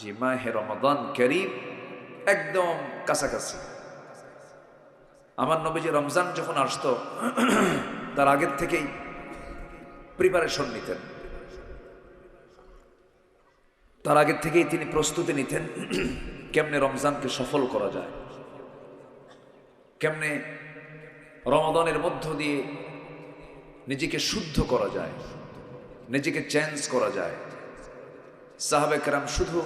যে মাহে রমাদান কারীম একদম কাছাকাছি। আমার নবীজি রমজান যখন আসতো তার আগের থেকেই প্রিপারেশন নিতেন, তার আগের থেকেই তিনি প্রস্তুতি নিতেন কেমনে রমজানকে সফল করা যায়, কেমনে রমাদানের মধ্য দিয়ে নিজেকে শুদ্ধ করা যায়, নিজেকে চেঞ্জ করা যায়। সাহাবে কেরাম শুধু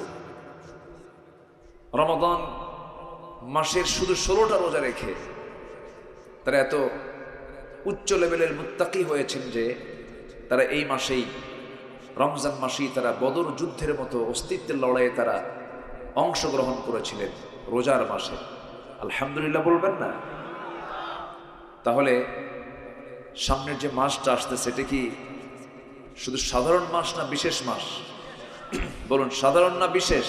রমাদান মাসের শুধু 16টা রোজা রেখে তারা এত উচ্চ লেভেলের মুত্তাকি হয়েছেন যে তারা এই মাসেই, রমজান মাসেই তারা বদর যুদ্ধের মতো অস্তিত্বের লড়াইয়ে তারা অংশগ্রহণ করেছিলেন রোজার মাসে। আলহামদুলিল্লাহ বলবেন না? তাহলে সামনের যে মাসটা আসছে সেটা কি শুধু সাধারণ মাস না বিশেষ মাস? বলুন, সাধারণ না বিশেষ?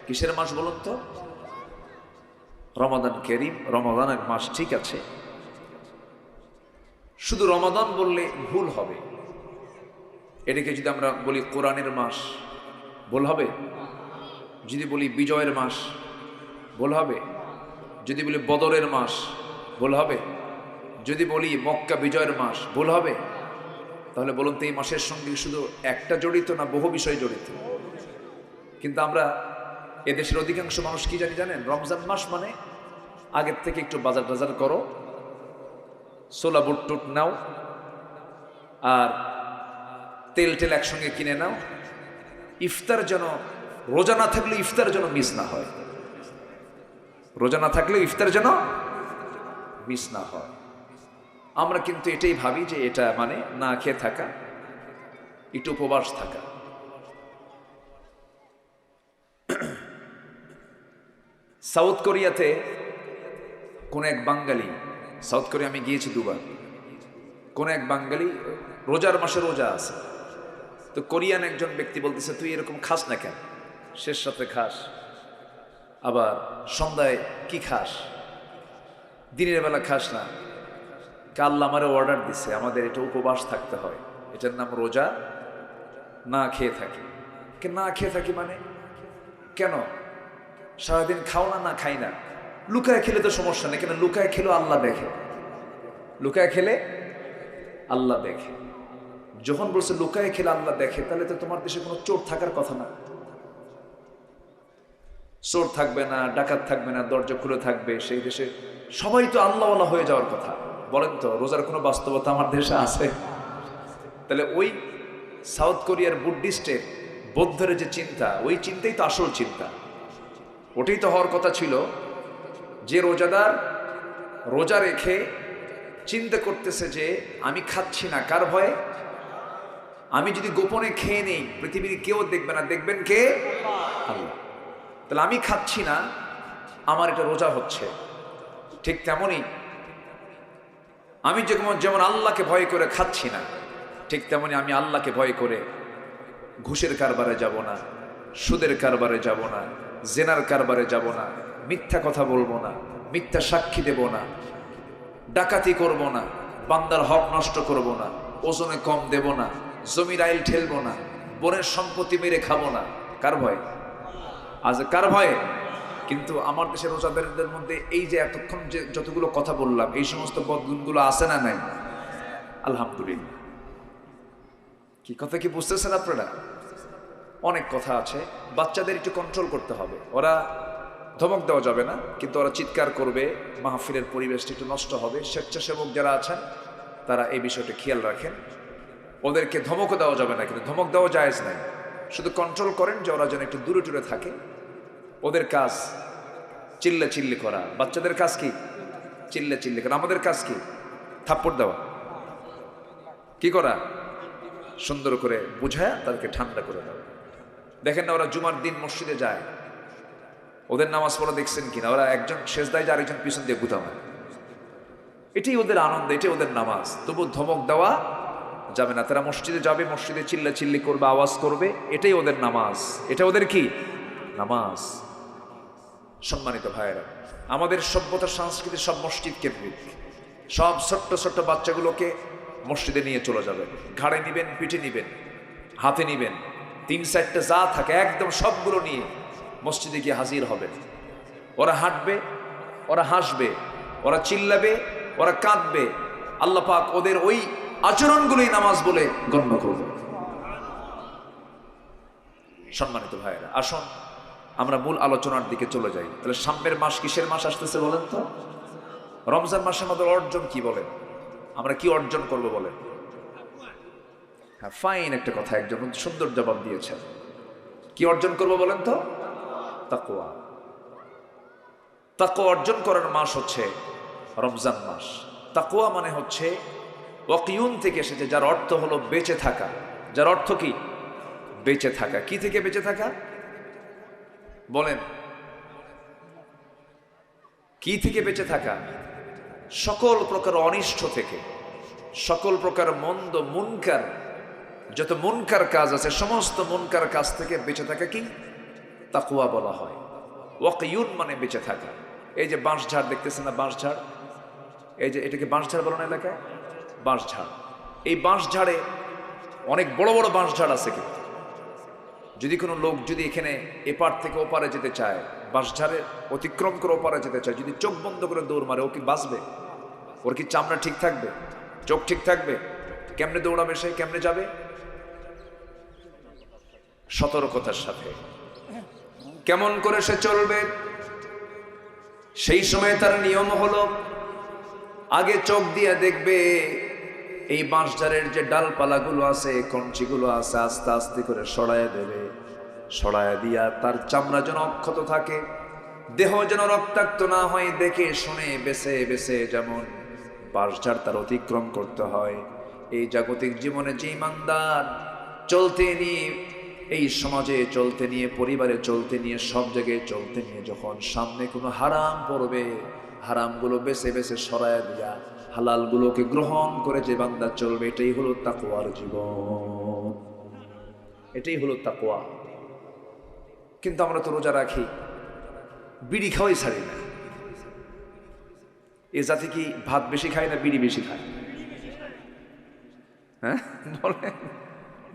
কিসের মাস বলুন তো? রমাদান কারীম, রমাদানের মাস। ঠিক আছে, শুধু রমাদান বললে ভুল হবে। এটাকে যদি আমরা বলি কোরআনের মাস, ভুল হবে? যদি বলি বিজয়ের মাস, ভুল হবে? যদি বলি বদরের মাস, ভুল হবে? যদি বলি মক্কা বিজয়ের মাস, ভুল হবে? তাহলে বলুন তো এই মাসের সঙ্গে শুধু একটা জড়িত না বহু বিষয় জড়িত? কিন্তু আমরা এদেশের অধিকাংশ মানুষ কি জানেন? রমজান মাস মানে আগের থেকে একটু বাজার টাজার করো, ছোলা বুট টুট নাও, আর তেল টেল একসঙ্গে কিনে নাও, ইফতার যেন, রোজা না থাকলে ইফতার যেন মিস না হয়, রোজা না থাকলে ইফতার যেন মিস না হয়। আমরা কিন্তু এটাই ভাবি যে এটা মানে না খেয়ে থাকা, একটু উপবাস থাকা। সাউথ কোরিয়াতে কোন এক বাঙালি, সাউথ কোরিয়া আমি গিয়েছি দুবার, কোন এক বাঙালি রোজার মাসে রোজা আছে, তো কোরিয়ান একজন ব্যক্তি বলতেছে তুই এরকম খাস না কেন, শেষ রাতে খাস, আবার সন্ধ্যায় কি খাস, দিনের বেলা খাস না? আল্লাহ আমারে অর্ডার দিছে, আমাদের এটা উপবাস থাকতে হয়, এটার নাম রোজা, না খেয়ে থাকি। না খেয়ে থাকি মানে কেন? সারাদিন খাও না? না খাই না, লুকায় খেলে তো সমস্যা নেই। কেন? লুকায় খেলেও আল্লাহ দেখে, লুকায় খেলে আল্লাহ দেখে। যখন বলছে লুকায় খেলে আল্লাহ দেখে, তাহলে তো তোমার দেশে কোনো চোর থাকার কথা না। চোর থাকবে না, ডাকাত থাকবে না, দরজা খুলে থাকবে, সেই দেশে সবাই তো আল্লাহওয়ালা হয়ে যাওয়ার কথা। বলেন তো রোজার কোনো বাস্তবতা আমার দেশে আছে? তাহলে ওই সাউথ কোরিয়ার বুদ্ধিস্টের, বৌদ্ধের যে চিন্তা, ওই চিন্তাই তো আসল চিন্তা। ওটাই তো হওয়ার কথা ছিল যে রোজাদার রোজা রেখে চিন্তা করতেছে যে আমি খাচ্ছি না, কার ভয়ে? আমি যদি গোপনে খেয়ে নেই পৃথিবীর কেউ দেখবে না, দেখবেন কে? আল্লাহ। তাহলে আমি খাচ্ছি না, আমার এটা রোজা হচ্ছে। ঠিক তেমনই আমি যেমন আল্লাহকে ভয় করে খাচ্ছি না, ঠিক তেমনি আমি আল্লাহকে ভয় করে ঘুষের কারবারে যাব না, সুদের কারবারে যাব না, জেনার কারবারে যাব না, মিথ্যা কথা বলবো না, মিথ্যা সাক্ষী দেব না, ডাকাতি করব না, বান্দার হক নষ্ট করব না, ওজনে কম দেব না, জমির আইল ঠেলবো না, বনের সম্পত্তি মেরে খাবো না। কার ভয়? আজ কার ভয়ে? কিন্তু আমার দেশের রোজাদারদের মধ্যে এই যে এতক্ষণ যে যতগুলো কথা বললাম, এই সমস্ত বদগুণগুলো আছে না নাই? আলহামদুলিল্লাহ। কি কথা কি বুঝতেছেন আপনারা? অনেক কথা আছে। বাচ্চাদের একটু কন্ট্রোল করতে হবে, ওরা ধমক দেওয়া যাবে না, কিন্তু ওরা চিৎকার করবে, মাহফিলের পরিবেশটা একটু নষ্ট হবে। স্বেচ্ছাসেবক যারা আছেন তারা এই বিষয়টা খেয়াল রাখেন। ওদেরকে ধমকও দেওয়া যাবে না, কিন্তু ধমক দেওয়া জায়েজ নাই, শুধু কন্ট্রোল করেন যে ওরা যেন একটু দূরে দূরে থাকে। ওদের কাজ চিল্লি করা, বাচ্চাদের কাজ কি? চিল্লি করা। আমাদের কাজ কি? থাপ্পড় দেওয়া। কি করা? সুন্দর করে বুঝায় তাদেরকে ঠান্ডা করে দেওয়া। দেখেন না ওরা জুমার দিন মসজিদে যায়, ওদের নামাজ পড়া দেখছেন কিনা? ওরা একজন সেজদায় যায়, আরেকজন পিছন দিয়ে গুতা মারে। এটাই ওদের আনন্দ, এটাই ওদের নামাজ। তবু ধমক দেওয়া যাবে না। তারা মসজিদে যাবে, মসজিদে চিল্লি করবে, আওয়াজ করবে, এটাই ওদের নামাজ, এটা ওদের কি? নামাজ। সম্মানিত ভাইয়েরা, আমাদের সভ্যতা সংস্কৃতি সব মসজিদ কেন্দ্রিক। সব ছোট্ট ছোট্ট বাচ্চাগুলোকে মসজিদে নিয়ে চলে যাবেন, ঘাড়ে নিবেন, পিঠে নিবেন, হাতে নিবেন, তিন চারটে যা থাকে একদম সবগুলো নিয়ে মসজিদে গিয়ে হাজির হবেন। ওরা হাঁটবে, ওরা হাসবে, ওরা চিল্লাবে, ওরা কাঁদবে, আল্লাহ পাক ওদের ওই আচরণগুলোই নামাজ বলে গণ্য করবে। সম্মানিত ভাইয়েরা, আসুন আমরা মূল আলোচনার দিকে চলে যাই। তাহলে সামনের মাস কিসের মাস আসতেছে বলেন তো? রমজান মাসে আমাদের অর্জন কি বলেন? আমরা কি অর্জন করব বলেন? হ্যাঁ, ফাইন একটা কথা, একজন সুন্দর জবাব দিয়েছেন। কি অর্জন করব বলেন তো? তাকওয়া। তাকওয়া অর্জন করার মাস হচ্ছে রমজান মাস। তাকওয়া মানে হচ্ছে ওয়াকিউন থেকে এসেছে, যার অর্থ হলো বেঁচে থাকা। যার অর্থ কি? বেঁচে থাকা। কি থেকে বেঁচে থাকা বলেন? কি থেকে বেঁচে থাকা? সকল প্রকার অনিষ্ট থেকে, সকল প্রকার মন্দ মুনকার, যত মুনকার কাজ আছে সমস্ত মুনকার কাজ থেকে বেঁচে থাকা কি তাকওয়া বলা হয়। ওয়াকিউন মানে বেঁচে থাকা। এই যে বাঁশঝাড় দেখতেছেন না, বাঁশঝাড়, এই যে এটাকে বাঁশঝাড় বলো না এলাকায়, বাঁশঝাড়। এই বাঁশঝাড়ে অনেক বড় বড় বাঁশঝাড় আছে, কিন্তু যদি কোনো লোক যদি এখানে এপার থেকে ওপারে যেতে চায়, বাঁশঝাড়ে অতিক্রম করে ওপারে যেতে চায়, যদি চোখ বন্ধ করে দৌড় মারে, ও কি বাঁচবে? ওর কি চামড়া ঠিক থাকবে? চোখ ঠিক থাকবে? কেমনে দৌড়াবে সে? কেমনে যাবে? সতর্কতার সাথে। কেমন করে সে চলবে? সেই সময় তার নিয়ম হলো আগে চোখ দিয়ে দেখবে এই বাঁশঝাড়ের যে ডালপালাগুলো আছে, কঞ্চিগুলো আছে, আস্তে আস্তে করে সরায় দেবে। সরায় দিয়া তার চামড়া যেন অক্ষত থাকে, দেহ যেন রক্তাক্ত না হয়, দেখে শুনে বেছে বেছে যেমন বাঁশঝাড় তার অতিক্রম করতে হয়। এই জাগতিক জীবনে যে ইমানদার চলতে নিয়ে, এই সমাজে চলতে নিয়ে, পরিবারে চলতে নিয়ে, সব জায়গায় চলতে নিয়ে যখন সামনে কোনো হারাম পড়বে, হারামগুলো বেছে বেছে সরায় দিয়া হালালগুলোকে গ্রহণ করে যে বান্দা চলবে, এটাই হলো তাকওয়ার জীবন। এটাই হলো তাকওয়া। কিন্তু আমরা তো রোজা রাখি, বিড়ি খাওয়াই ছাড়ি না। এ জাতি কি ভাত বেশি খায় না বিড়ি বেশি খায়? হ্যাঁ বলে,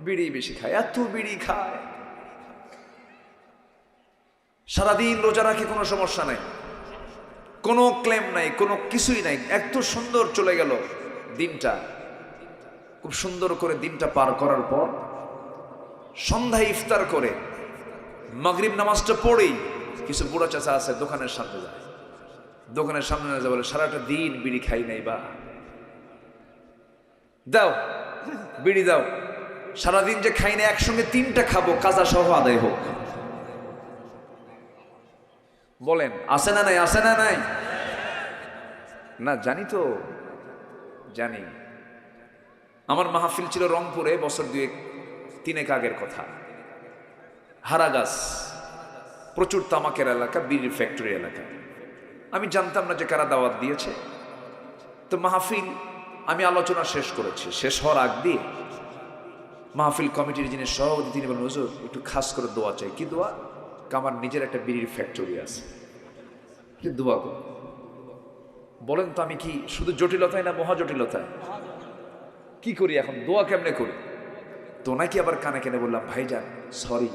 বিড়ি বেশি খায়। এত বিড়ি খায়, সারাদিন রোজা রাখে, কোনো সমস্যা নাই, কোনো ক্লেম নাই, কোনো কিছুই নাই। এত সুন্দর চলে গেল দিনটা। খুব সুন্দর করে দিনটা পার করার পর সন্ধ্যায় ইফতার করে মাগরিব নামাজটা পড়েই কিছু বুড়া চাচা আছে, দোকানের সামনে যায়। দোকানের সামনে যায়, বলে সারাটা দিন বিড়ি খাই নাই, বা দাও বিড়ি দাও। সারাদিন যে খাই না, একসঙ্গে তিনটা খাবো, কাজা সহ আদায় হোক। বলেন আছে না নাই? আছে না নাই? না জানি তো, জানি। আমার মাহফিল ছিল রংপুরে, বছর 2-3 আগের কথা। হারাগাছ, প্রচুর তামাকের এলাকা, বিড়ির ফ্যাক্টরি এলাকা। আমি জানতাম না যে কারা দাওয়াত দিয়েছে। তো মাহফিল আমি আলোচনা শেষ করেছি। শেষ হওয়ার আগ দিয়ে মাহফিল কমিটির যিনি সভাপতি, তিনি বলেন, হুজুর একটু খাস করে দোয়া চাই। কি দোয়া? আমার নিজের একটা বিড়ির ফ্যাক্টরি আছে, দোয়া করো। বলেন তো আমি কি শুধু জটিলতায় না মহা জটিলতায়? কি করি এখন? দোয়া কেমনে করি? তো নাকি আবার কানে কেনে বললাম, ভাইজান সরি,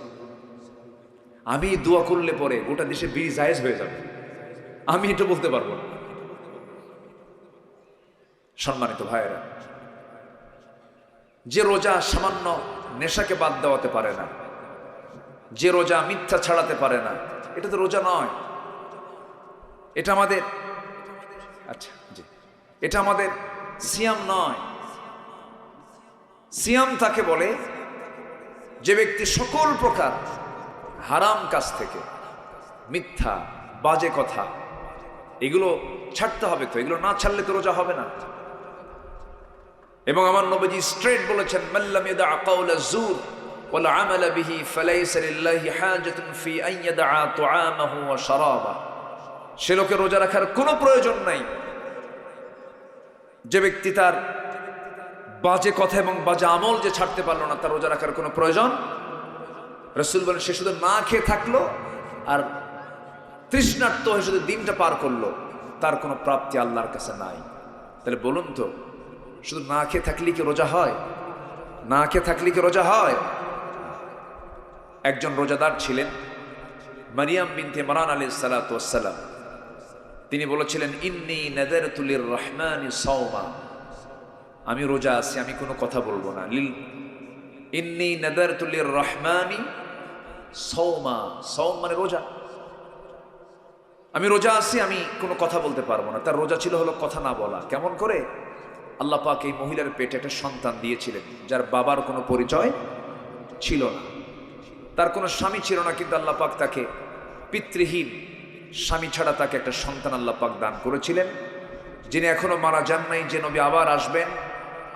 আমি দোয়া করলে পরে গোটা দেশে বিড়ি জায়েজ হয়ে যাবে, আমি এটা বলতে পারবো না। সম্মানিত ভাইয়েরা, যে রোজা সামান্য নেশাকে বাদ দেওয়াতে পারে না, যে রোজা মিথ্যা ছাড়াতে পারে না, এটা তো রোজা নয়। এটা আমাদের, আচ্ছা জি, এটা আমাদের সিয়াম নয়। সিয়াম তাকে বলে যে ব্যক্তি সকল প্রকার হারাম কাজ থেকে, মিথ্যা, বাজে কথা, এগুলো ছাড়তে হবে। তো এগুলো না ছাড়লে তো রোজা হবে না। এবং আমার নবীজি স্ট্রেট বলেছেন, মাল্লাম ইয়াদা কাওলা যুর ওয়াল আমালা বিহি ফালাইসা লিল্লাহি হাজাতুন ফি আন ইয়াদা তুআমাহু ওয়া শারাবা। সে লোকের রোজা রাখার কোনো প্রয়োজন নাই যে ব্যক্তি তার বাজে কথা এবং বাজে আমল যে ছাড়তে পারলো না, তার রোজা রাখার কোনো প্রয়োজন। রাসূল বলেন, সে শুধু না খেয়ে থাকলো আর তৃষ্ণার্ত হয়ে শুধু দিনটা পার করলো, তার কোনো প্রাপ্তি আল্লাহর কাছে নাই। তাহলে বলুন তো, শুধু না খেয়ে থাকলে কি রোজা হয়? না খেয়ে থাকলে কি রোজা হয়? একজন রোজাদার ছিলেন, মারিয়াম বিনতে ইমরান আলাইহিস সালাতু ওয়াস সালাম। তিনি বলেছিলেন, ইন্নী নাযারতু লির-রহমানি সাওমা, আমি রোজা আছি, আমি কোনো কথা বলবো না। ইন্নী নাযারতু লির-রহমানি সাওমা, সাওম মানে রোজা। আমি রোজা আছি, আমি কোনো কথা বলতে পারবো না। তার রোজা ছিল হলো কথা না বলা। কেমন করে? আল্লাহ পাক এই মহিলার পেটে একটা সন্তান দিয়েছিলেন, যার বাবার কোনো পরিচয় ছিল না, তার কোনো স্বামী ছিল না, কিন্তু আল্লাহ পাক তাকে পিতৃহীন, স্বামী ছাড়া তাকে একটা সন্তান আল্লাহ পাক দান করেছিলেন, যিনি এখনো মারা যান নাই। যে নবী আবার আসবেন,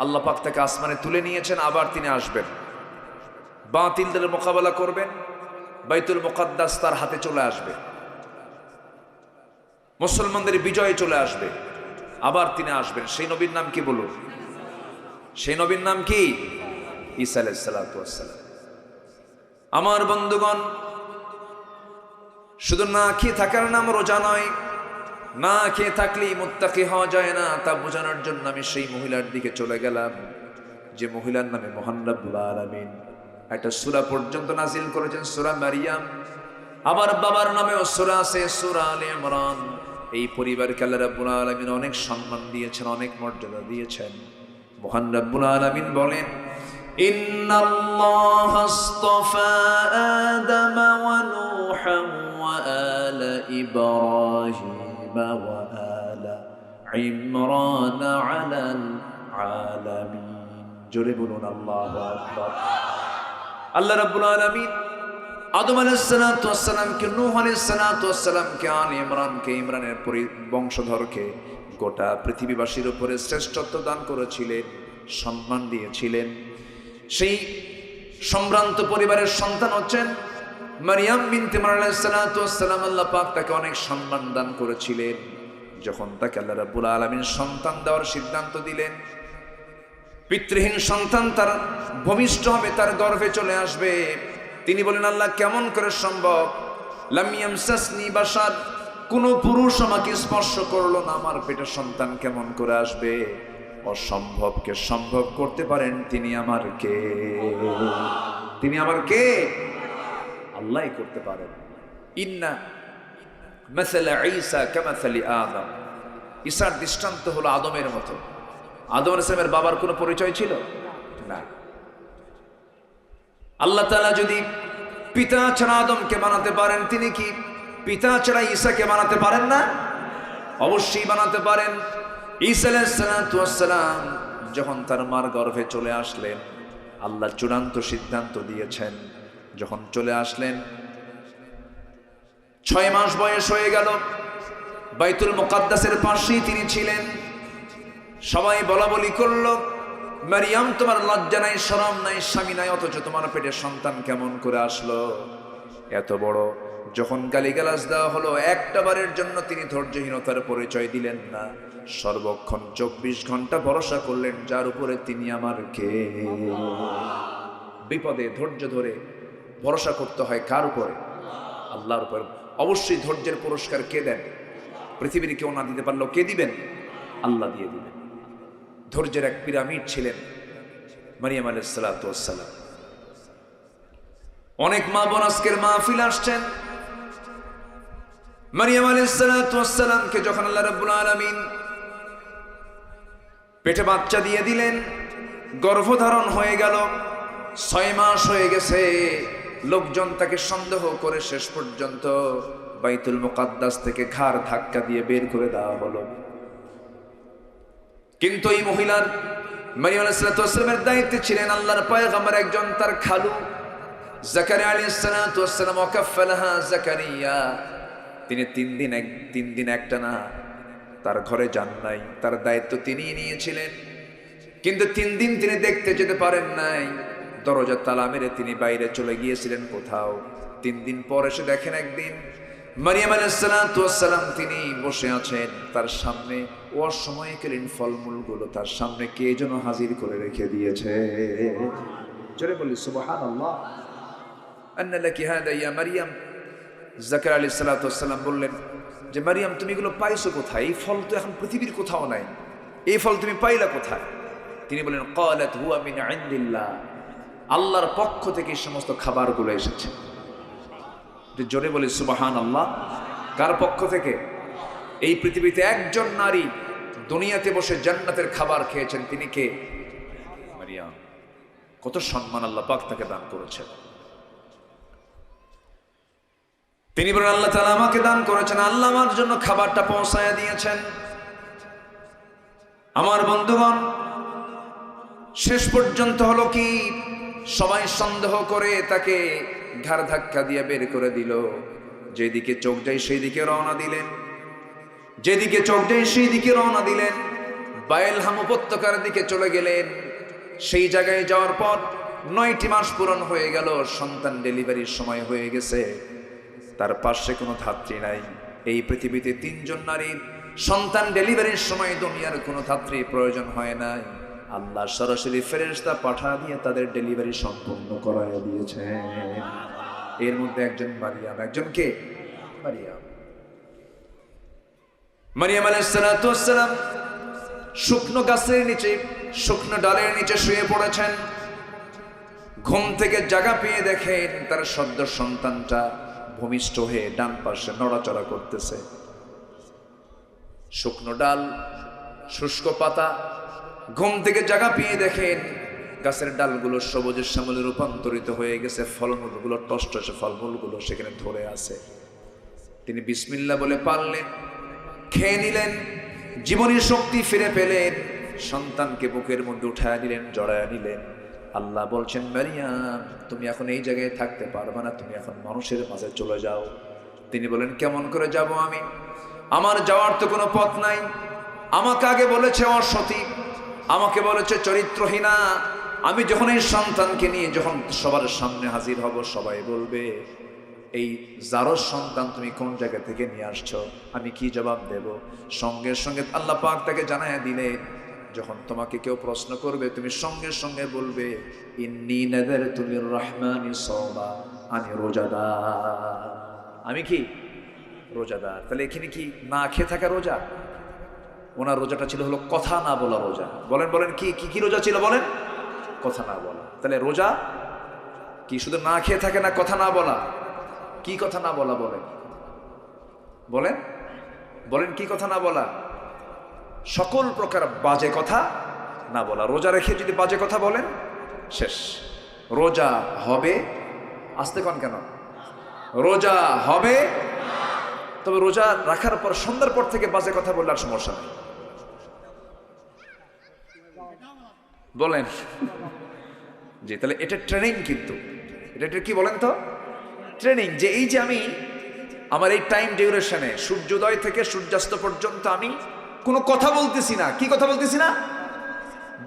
আল্লাহ পাক তাকে আসমানে তুলে নিয়েছেন, আবার তিনি আসবেন, বাতিলদের মোকাবেলা করবেন, বাইতুল মুকাদ্দাস তার হাতে চলে আসবে, মুসলমানদের বিজয়ে চলে আসবে, আবার তিনি আসবেন। সেই নবীর নাম কি বলুন? সেই নবীর নাম কি? ঈসা আলাইহিস সালাতু ওয়াস সালাম। আমার বন্ধুগণ, শুধু না খেয়ে থাকার নাম রোজা নয়, না খেয়ে থাকলেই মুত্তাকি হওয়া যায় না, তা বোঝানোর জন্য আমি সেই মহিলার দিকে চলে গেলাম, যে মহিলার নামে মহান রব্বুল আলামিন একটা সূরা পর্যন্ত নাজিল করেছেন, সূরা মারিয়াম। আবার বাবার নামেও সূরা আছে, সূরা আলে ইমরান। এই পরিবারকে আল্লাহ রাব্বুল আলামিন অনেক সম্মান দিয়েছেন, অনেক মর্যাদা দিয়েছেন। মহান রব্বুল আলামিন বলেন, ইন্নাল্লাহা আসতাফা আদামা ওয়া নূহান ওয়া আলা ইব্রাহিমা ওয়া আলা ইমরান আলাল আলামিন। জোরে বলুন আল্লাহু আকবার। আল্লাহ রাব্বুল আলামিন আদম আলাইহিস সালাতু ওয়াস সালামকে, নূহ আলাইহিস সালাতু ওয়াস সালামকে, আলে ইমরানকে, ইমরানের বংশধরকে গোটা পৃথিবীবাসীর উপরে শ্রেষ্ঠত্ব দান করেছিলেন, সম্মান দিয়েছিলেন। সেই সম্ভ্রান্ত পরিবারের সন্তান হচ্ছেন মারিয়াম বিনতে ইমরান আলাইহিস সালাতু ওয়াস সালাম। আল্লাহ পাক তাকে অনেক সম্মান দান করেছিলেন। যখন তাকে আল্লাহ রাব্বুল আলামিন সন্তান দেওয়ার সিদ্ধান্ত দিলেন, পিতৃহীন সন্তান তার ভূমিষ্ঠ হবে, তার গর্ভে চলে আসবে, তিনি বলেন, আল্লাহ কেমন করে সম্ভব? লাম ইয়ামসাসনি বাশার, কোন পুরুষ আমাকে স্পর্শ করলো না, আমার পেটে সন্তান কেমন করে আসবে? অসম্ভবকে সম্ভব করতে পারেন তিনি আমার কে? তিনি আমার কে? আল্লাহই করতে পারেন। ইন্না মাসালা ঈসা কামাসালি আদম, ঈসার দৃষ্টান্ত হলো আদমের মতো। আদম আলাইহিস সালামের বাবার কোনো পরিচয় ছিল না। আল্লাহ তাআলা যদি পিতা ছাড়া আদমকে বানাতে পারেন, তিনি কি পিতা ছাড়া ঈসাকে বানাতে পারেন না? অবশ্যই বানাতে পারেন। ঈসা আলাইহিস সালাতু ওয়াস সালাম যখন তার মার গর্ভে চলে আসলেন, আল্লাহ চূড়ান্ত সিদ্ধান্ত দিয়েছেন। যখন চলে আসলেন, 6 মাস বয়স হয়ে গেল, বাইতুল মুকাদ্দাসের পাশেই তিনি ছিলেন। সবাই বলা বলি করলো, মারিয়াম তোমার লজ্জা নাই, শরম নাই, স্বামী নাই, অথচ তোমার পেটে সন্তান কেমন করে আসলো? এত বড় যখন গালিগালাজ দেওয়া হলো, একটা বারের জন্য তিনি ধৈর্যহীনতার পরিচয় দিলেন না। সর্বক্ষণ 24 ঘন্টা ভরসা করলেন, যার উপরে তিনি আমার কে। বিপদে ধৈর্য ধরে ভরসা করতে হয় কার উপরে? আল্লাহর উপর। অবশ্যই ধৈর্যের পুরস্কার কে দেন? পৃথিবীর কেউ না দিতে পারলেও কে দিবেন? আল্লাহ দিয়ে দিবেন। ধৈর্যের এক পিরামিড ছিলেন মারিয়াম আলাইহিস সালাতু ওয়াস সালাম। অনেক মা বোন আজকের মাহফিল আসছেন। মারিয়াম আলাইহিস সালাতু ওয়াস সালামকে যখন আল্লাহ রাব্বুল আলামিন পেটে বাচ্চা দিয়ে দিলেন, গর্ভধারণ হয়ে গেল, 6 মাস হয়ে গেছে, লোকজন তাকে সন্দেহ করে শেষ পর্যন্ত বাইতুল মুকাদ্দাস থেকে ঘাড় ধাক্কা দিয়ে বের করে দেওয়া হলো। কিন্তু এই মহিলার, মারিয়াম আলাইহিস সালাতু ওয়াস সালামের দায়িত্বে ছিলেন আল্লাহর পয়গম্বর একজন, তার খালু জাকারিয়া আলাইহিস সালাতু ওয়াস সালাম। ওয়াকাফফালাহা জাকারিয়া, তিনি 3 দিন একটানা তার ঘরে যান নাই, তার দায়িত্ব তিনিই নিয়েছিলেন। কিন্তু 3 দিন তিনি দেখতে যেতে পারেন নাই, দরজা তালা মেরে তিনি বাইরে চলে গিয়েছিলেন কোথাও। 3 দিন পর এসে দেখেন একদিন মারিয়াম আলাইহিস সালাতু ওয়াস সালাম তিনি বসে আছেন, তার সামনে অসময়কালীন ফলমূলগুলো তার সামনে কে যেন হাজির করে রেখে দিয়েছে। জোরে বলি সুবহানাল্লাহ। আন্না লাকি হাদা ইয়া মারিয়াম। জাকারিয়া আলাইহিস সালাতু ওয়াস সালাম বললেন যে, মারিয়াম তুমি এগুলো পাইছো কোথায়? এই ফল তো এখন পৃথিবীর কোথাও নাই, এই ফল তুমি পাইলা কোথায়? তিনি বলেন, ক্বালাত হুয়া মিন ইনদিল্লাহ, আল্লাহর পক্ষ থেকে এই সমস্ত খাবারগুলো এসেছে। জোরে বলি সুবহানাল্লাহ। কার পক্ষ থেকে? এই পৃথিবীতে একজন নারী দুনিয়াতে বসে জান্নাতের খাবার খেয়েছেন, তিনি কে? মারিয়াম। কত সম্মান আল্লাহ পাক তাকে দান করেছেন। তিনি বলেন আল্লাহ তাআলা আমাকে দান করেছেন, আল্লাহ আমার জন্য খাবারটা পৌঁছায় দিয়েছেন। আমার বন্ধুগণ, শেষ পর্যন্ত হলো কি, সবাই সন্দেহ করে তাকে ঘাড় ধাক্কা দিয়ে বের করে দিল। যেদিকে চোখ যায় সেই দিকে রওনা দিলেন, যেদিকে চোখ যায় সেই দিকে রওনা দিলেন। বায়েলহাম উপত্যকার দিকে চলে গেলেন। সেই জায়গায় যাওয়ার পর 9টি মাস পূরণ হয়ে গেল, সন্তান ডেলিভারির সময় হয়ে গেছে। তার পাশে কোনো ধাত্রী নাই। এই পৃথিবীতে 3 জন নারীর সন্তান ডেলিভারির সময় দুনিয়ার কোনো ধাত্রী প্রয়োজন হয় নাই। আল্লাহ সরাসরি ফেরেশতা পাঠা দিয়ে তাদের ডেলিভারি সম্পূর্ণ করায় দিয়েছেন। এর মধ্যে একজন মারিয়াম। একজন কে? মারিয়াম। মারিয়াম আলাইহিস সালাতু ওয়াস সালাম শুকনো গাছের নিচে, শুকনো ডালের নিচে শুয়ে পড়েছেন। ঘুম থেকে জাগা পেয়ে দেখেন তার সদ্য সন্তানটা ভূমিষ্ঠ হয়ে ডান পাশে নড়াচড়া করতেছে। শুকনো ডাল, শুষ্ক পাতা। ঘুম থেকে জাগা পেয়ে দেখেন গাছের ডালগুলো সবুজের শ্যামলে রূপান্তরিত হয়ে গেছে, ফলমূলগুলো টসটসে ফলমূলগুলো সেখানে ধরে আছে। তিনি বিসমিল্লাহ বলে পারলেন, খেয়ে নিলেন, জীবনের শক্তি ফিরে পেলেন, সন্তানকে বুকের মধ্যে উঠায় নিলেন, জড়ায় নিলেন। আল্লাহ বলছেন, মারিয়াম তুমি এখন এই জায়গায় থাকতে পারবে না, তুমি এখন মানুষের মাঝে চলে যাও। তিনি বলেন, কেমন করে যাব আমি? আমার যাওয়ার তো কোনো পথ নাই। আমাকে আগে বলেছে অসতী, আমাকে বলেছে চরিত্রহীনা। আমি যখন এই সন্তানকে নিয়ে যখন সবার সামনে হাজির হব, সবাই বলবে এই জারজ সন্তান তুমি কোন জায়গা থেকে নিয়ে আসছো? আমি কি জবাব দেব? সঙ্গে সঙ্গে আল্লাহ পাক তাকে জানায় দিলেন, যখন তোমাকে কেউ প্রশ্ন করবে তুমি সঙ্গে সঙ্গে বলবে ইন্নী নাযারতু লির-রাহমানি সাওমা, আমি রোজাদার। আমি কি? রোজাদার। তাহলে এখানে কি না খেয়ে থাকা রোজা? ওনার রোজাটা ছিল হলো কথা না বলা রোজা। বলেন বলেন কি কি কি রোজা ছিল? বলেন কথা না বলা। তাহলে রোজা কি শুধু না খেয়ে থাকে না কথা না বলা? কি কথা না বলা? বলেন বলেন বলেন কি কথা না বলা? সকল প্রকার বাজে কথা না বলা। রোজা রেখে যদি বাজে কথা বলেন, শেষ। রোজা হবে, আসতে কন কেন? রোজা হবে, তবে রোজা রাখার পর সন্ধ্যার পর থেকে বাজে কথা বললে আর সমস্যা নেই। বলেন জি। তাহলে এটা ট্রেনিং, কিন্তু এটা কি বলেন তো? ট্রেনিং। যে এই যে আমি আমার এই টাইম ডিউরেশনে সূর্যোদয় থেকে সূর্যাস্ত পর্যন্ত আমি কোনো কথা বলতেছি না। কি কথা বলতেছি না?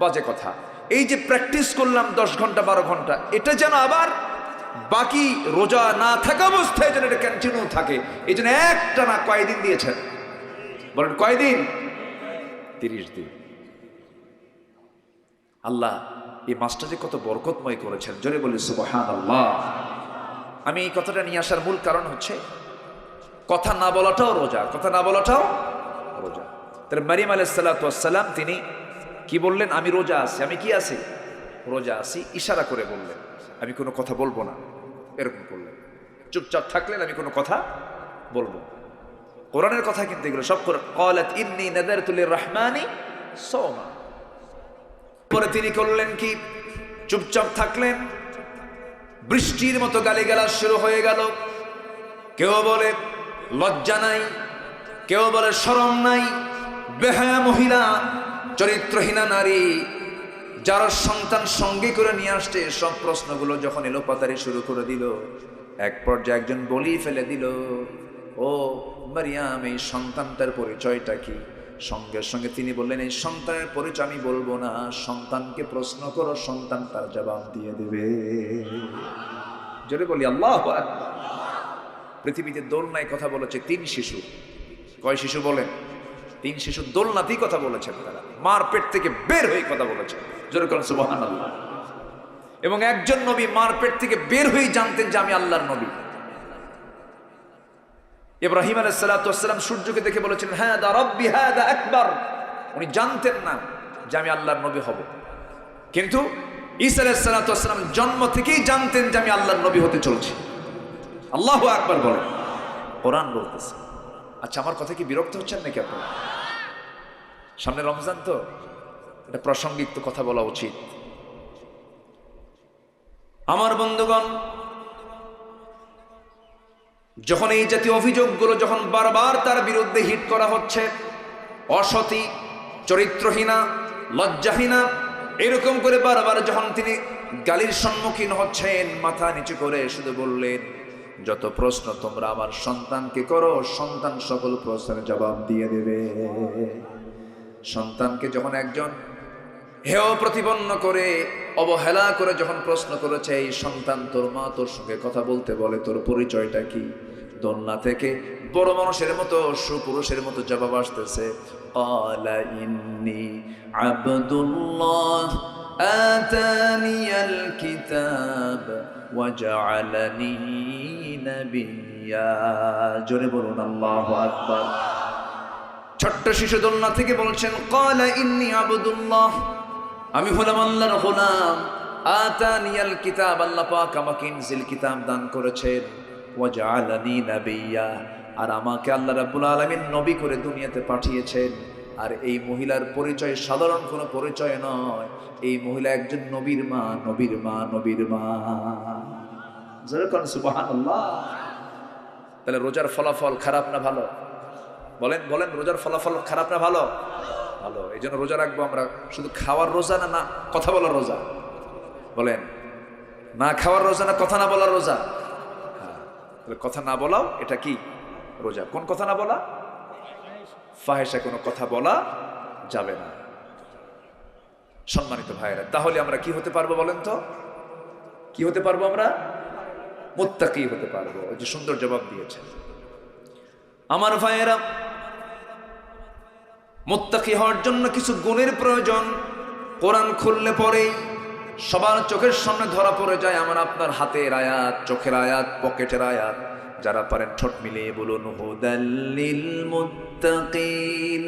বাজে কথা। এই যে প্র্যাকটিস করলাম 10 ঘন্টা 12 ঘন্টা, এটা যেন আবার বাকি রোজা না থাকা অবস্থায় যেন এটা কন্টিনিউ থাকে। এই জন্য একটা না কয়দিন দিয়েছেন? বলেন কয়দিন? 30 দিন। আল্লাহ এই মাসটা যে কত বরকতময় করেছেন, জোরে বলি সুবহানাল্লাহ। আমি এই কথাটা নিয়ে আসার মূল কারণ হচ্ছে কথা না বলাটাও রোজা, কথা না বলাটাও রোজা। তাহলে মারিয়াম আলাইহিস সালাতু ওয়াস সালাম তিনি কি বললেন? আমি রোজা আছি। আমি কি আছি? রোজা আছি। ইশারা করে বললেন আমি কোনো কথা বলবো না, এরকম করলেন। চুপচাপ থাকলেন, আমি কোনো কথা বলবো। কোরআনের কথা কিন্তু এগুলো সব ক্বালাত ইন্নী নাযারতু লির-রাহমানি সাওমা। পরে তিনি করলেন কি? চুপচাপ থাকলেন। বৃষ্টির মতো গালিগালাজ শুরু হয়ে গেল। কেউ বলে লজ্জা নাই, কেউ বলে শরম নাই, বেহায়া মহিলা, চরিত্রহীনা নারী, যার সন্তান সঙ্গে করে নিয়ে আসছে। সব প্রশ্নগুলো যখন এলোপাতারি শুরু করে দিল, এক পর্যায়ে একজন বলি ফেলে দিল, ও মারিয়াম এই সন্তানটার পরিচয়টা কি? সঙ্গে সঙ্গে তিনি বললেন, এই সন্তানের পরিচয় আমি বলবো না, সন্তানকে প্রশ্ন করো, সন্তান তার জবাব দিয়ে দেবে। জোরে বলি আল্লাহু আকবার। পৃথিবীতে দোলনায় কথা বলেছে 3 শিশু। কয় শিশু বলেন? 3 শিশু দোলনাতেই কথা বলেছেন। তারা মার পেট থেকে বের হয়ে কথা বলেছেন। জোরে করেন সুবহানাল্লাহ। এবং একজন নবী মার পেট থেকে বের হয়ে জানতেন যে আমি আল্লাহর নবী। ইব্রাহিম আলাইহিস সালাতু ওয়াস সালাম সূর্যকে দেখে বলেছেন, হাদা রাব্বি হাদা আকবার। উনি জানতেন না যে আমি আল্লাহর নবী হব, কিন্তু ঈসা আলাইহিস সালাতু ওয়াস সালাম জন্ম থেকেই জানতেন যে আমি আল্লাহর নবী হতে চলছি। আল্লাহু আকবার বলেন, কোরআন বলতেছে। আচ্ছা, আমার কথা কি বিরক্ত হচ্ছেন নাকি আপনারা? সামনে রমজান, তো এটা প্রাসঙ্গিক, তো কথা বলা উচিত। আমার বন্ধুগণ, যখন এই জাতীয় অভিযোগগুলো যখন বারবার তার বিরুদ্ধে হিট করা হচ্ছে, অসতী, চরিত্রহীনা, লজ্জাহীনা, এরকম করে বারবার যখন তিনি গালির সম্মুখীন হচ্ছেন, মাথা নিচু করে শুধু বললেন, যত প্রশ্ন তোমরা আমার সন্তানকে করো, সন্তান সকল প্রশ্নের জবাব দিয়ে দেবে। সন্তানকে যখন একজন হেয় প্রতিপন্ন করে, অবহেলা করে যখন প্রশ্ন করেছে, এই সন্তান তোর মা তোর সঙ্গে কথা বলতে বলে, তোর পরিচয়টা কি? দোলনা থেকে বড় মানুষের মতো, সুপুরুষের মতো জবাব আসতেছে, ক্বালা ইন্নী আবদুল্লাহ আতানিয়াল কিতাব ওয়া জাআলানি নাবিয়্যা। জোরে বলুন আল্লাহু আকবার। ছোট্ট শিশু দোলনা থেকে বলছেন, ক্বালা ইন্নী আবদুল্লাহ, আমি হলাম আল্লাহর গোলাম। আতানিয়াল কিতাব, আল্লাহ পাক আমাকে ইনজিল কিতাব দান করেছেন। ওয়া জাআলানি নাবিয়্যা, আর আমাকে আল্লাহ রাব্বুল আলামিন নবী করে দুনিয়াতে পাঠিয়েছেন। আর এই মহিলার পরিচয় সাধারণ কোনো পরিচয় নয়, এই মহিলা একজন নবীর মা, নবীর মা, নবীর মা। যেরকম সুবহানাল্লাহ। তাহলে রোজার ফলাফল খারাপ না ভালো? বলেন বলেন, রোজার ফলাফল খারাপ না ভালো? ভালো। এই জন্য রোজা রাখবো আমরা। শুধু খাওয়ার রোজা না, না কথা বলার রোজা? বলেন, না খাওয়ার রোজা না কথা না বলার রোজা? হ্যাঁ, কথা না বলাও এটা কি রোজা? কোন কথা না বলা? ফাহেসা কোনো কথা বলা যাবে না। সম্মানিত ভাইয়েরা, তাহলে আমরা কি হতে পারবো বলেন তো? কি হতে পারবো আমরা? মুত্তাকি হতে পারবো। ওই যে সুন্দর জবাব দিয়েছে। আমার ভাইয়েরা, মুত্তাকি হওয়ার জন্য কিছু গুণের প্রয়োজন। কোরআন খুললে পরেই সবার চোখের সামনে ধরা পড়ে যায় আমার আপনার হাতের আয়াত, চোখের আয়াত, পকেটের আয়াত। যারা পারেন ঠোঁট মিলিয়ে বলুন, হুদাল্লিল মুত্তাকিন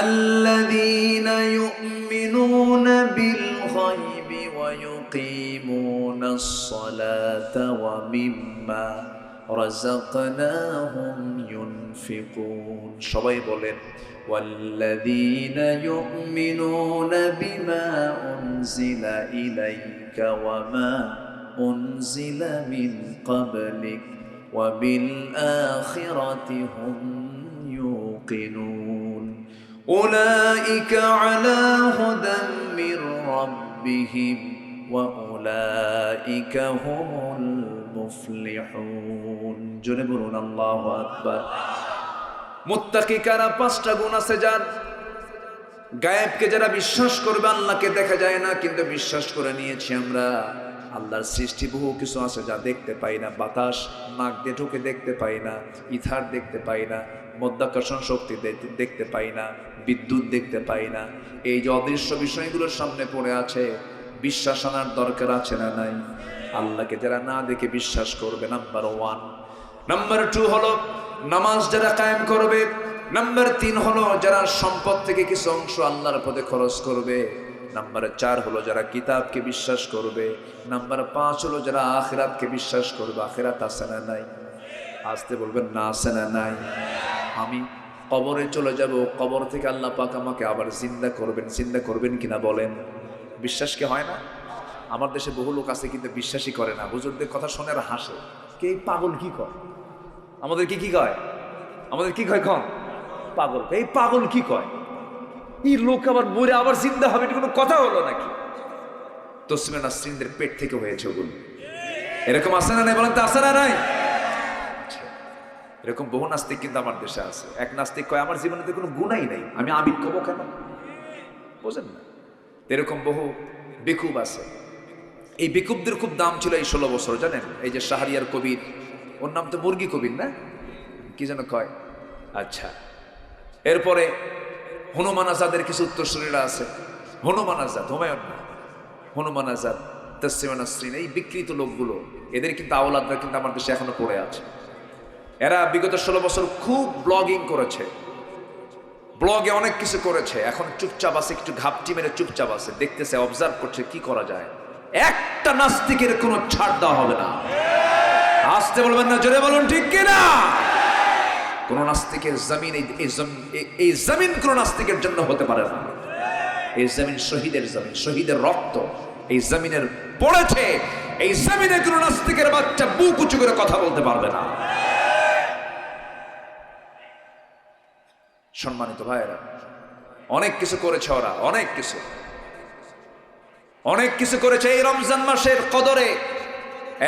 আল্লাযীনা ইউমিনুনা বিল গায়বি ওয়া ইউকিমুনাস সালাতা ওয়া মিম্মা রাযাকনাহুম ইউনফিকুন। সবাই বলেন, والذين يؤمنون بما أنزل إليك وما أنزل من قبلك وبالآخرة هم يوقنون أولئك على هدى من ربهم وأولئك هم المفلحون। جنبون الله أكبر। মুত্তাকি কারা? পাঁচটা গুণ আছে যার। গায়েবকে যারা বিশ্বাস করবে, আল্লাহকে দেখা যায় না কিন্তু বিশ্বাস করে নিয়েছি আমরা। আল্লাহর সৃষ্টি বহু কিছু আছে যা দেখতে পাই না। বাতাস নাক দিয়ে ঢুকে দেখতে পাই না, ইথার দেখতে পাই না, মধ্যাকর্ষণ শক্তি দেখতে পাই না, বিদ্যুৎ দেখতে পাই না। এই যে অদৃশ্য বিষয়গুলোর সামনে পড়ে আছে, বিশ্বাস আনার দরকার আছে না নাই? আল্লাহকে যারা না দেখে বিশ্বাস করবে, নাম্বার 1। নাম্বার 2 হলো নামাজ যারা কায়েম করবে। নাম্বার 3 হলো যারা সম্পদ থেকে কিছু অংশ আল্লাহর পথে খরচ করবে। নাম্বার 4 হলো যারা কিতাবকে বিশ্বাস করবে। নাম্বার 5 হলো যারা আখিরাতকে বিশ্বাস করবে। আখিরাত আছে না নাই? আসতে বলবেন না, আছে না নাই? আমি কবরে চলে যাব, কবর থেকে আল্লাহ পাক আমাকে আবার জিন্দা করবেন। জিন্দা করবেন কিনা বলেন? বিশ্বাস কি হয় না? আমার দেশে বহু লোক আছে কিন্তু বিশ্বাসই করে না। হুজুরদের কথা শুনে আর হাসে, কে পাগল কি কয়? আমাদের কি কয়? আমাদের কি কয়? কন পাগল। এই পাগল কি কয়? এই লোক আবার মরে আবার জিন্দা হবে, এটা কোনো কথা হলো নাকি? তসলিমা নাসরিনদের পেট থেকে হয়েছে ওগুলো। এরকম আছে না নাই বলেন তো? আছে না নাই? এরকম বহু নাস্তিক কিন্তু আমার দেশে আছে। এক নাস্তিক কয়, আমার জীবনে তো কোনো গুণাই নাই, আমি আমিন কব কেন? বোঝেন না? এরকম বহু বেকুব আছে। এই বেকুবদের খুব দাম ছিল এই 16 বছর, জানেন? এই যে শাহরিয়ার কবির, ওর নাম তো মুরগি কবির না, কি যেন কয়? আচ্ছা, এরপরে হনুমান আজাদের কিছু উত্তরসূরিরা আছে। হনুমান আজাদ, হুমায়ুন না, হনুমান আজাদ, তসলিমা নাসরিন, এই বিকৃত লোকগুলো, এদের কিন্তু আওলাদরা কিন্তু আমার দেশে এখনো পড়ে আছে। এরা বিগত 16 বছর খুব ব্লগিং করেছে, ব্লগে অনেক কিছু করেছে, এখন চুপচাপ আছে, একটু ঘাপটি মেরে চুপচাপ আছে, দেখতেছে, অবজার্ভ করছে কি করা যায়। একটা নাস্তিকের কোনো ছাড় দেওয়া হবে না। আসতে বলবেন না, জোরে বলুন ঠিক কিনা। কোন নাস্তিকের জমিন, এই জমিন কোন নাস্তিকের জন্য হতে পারে না। এই জমিন শহীদের জমিন, শহীদের রক্ত এই জমিনের পড়েছে। এই জমিনে কোন নাস্তিকের বাচ্চা বুক উঁচু করে কথা বলতে পারবে না। সম্মানিত ভাইয়েরা, অনেক কিছু করেছে ওরা, অনেক কিছু করেছে। এই রমজান মাসের কদরে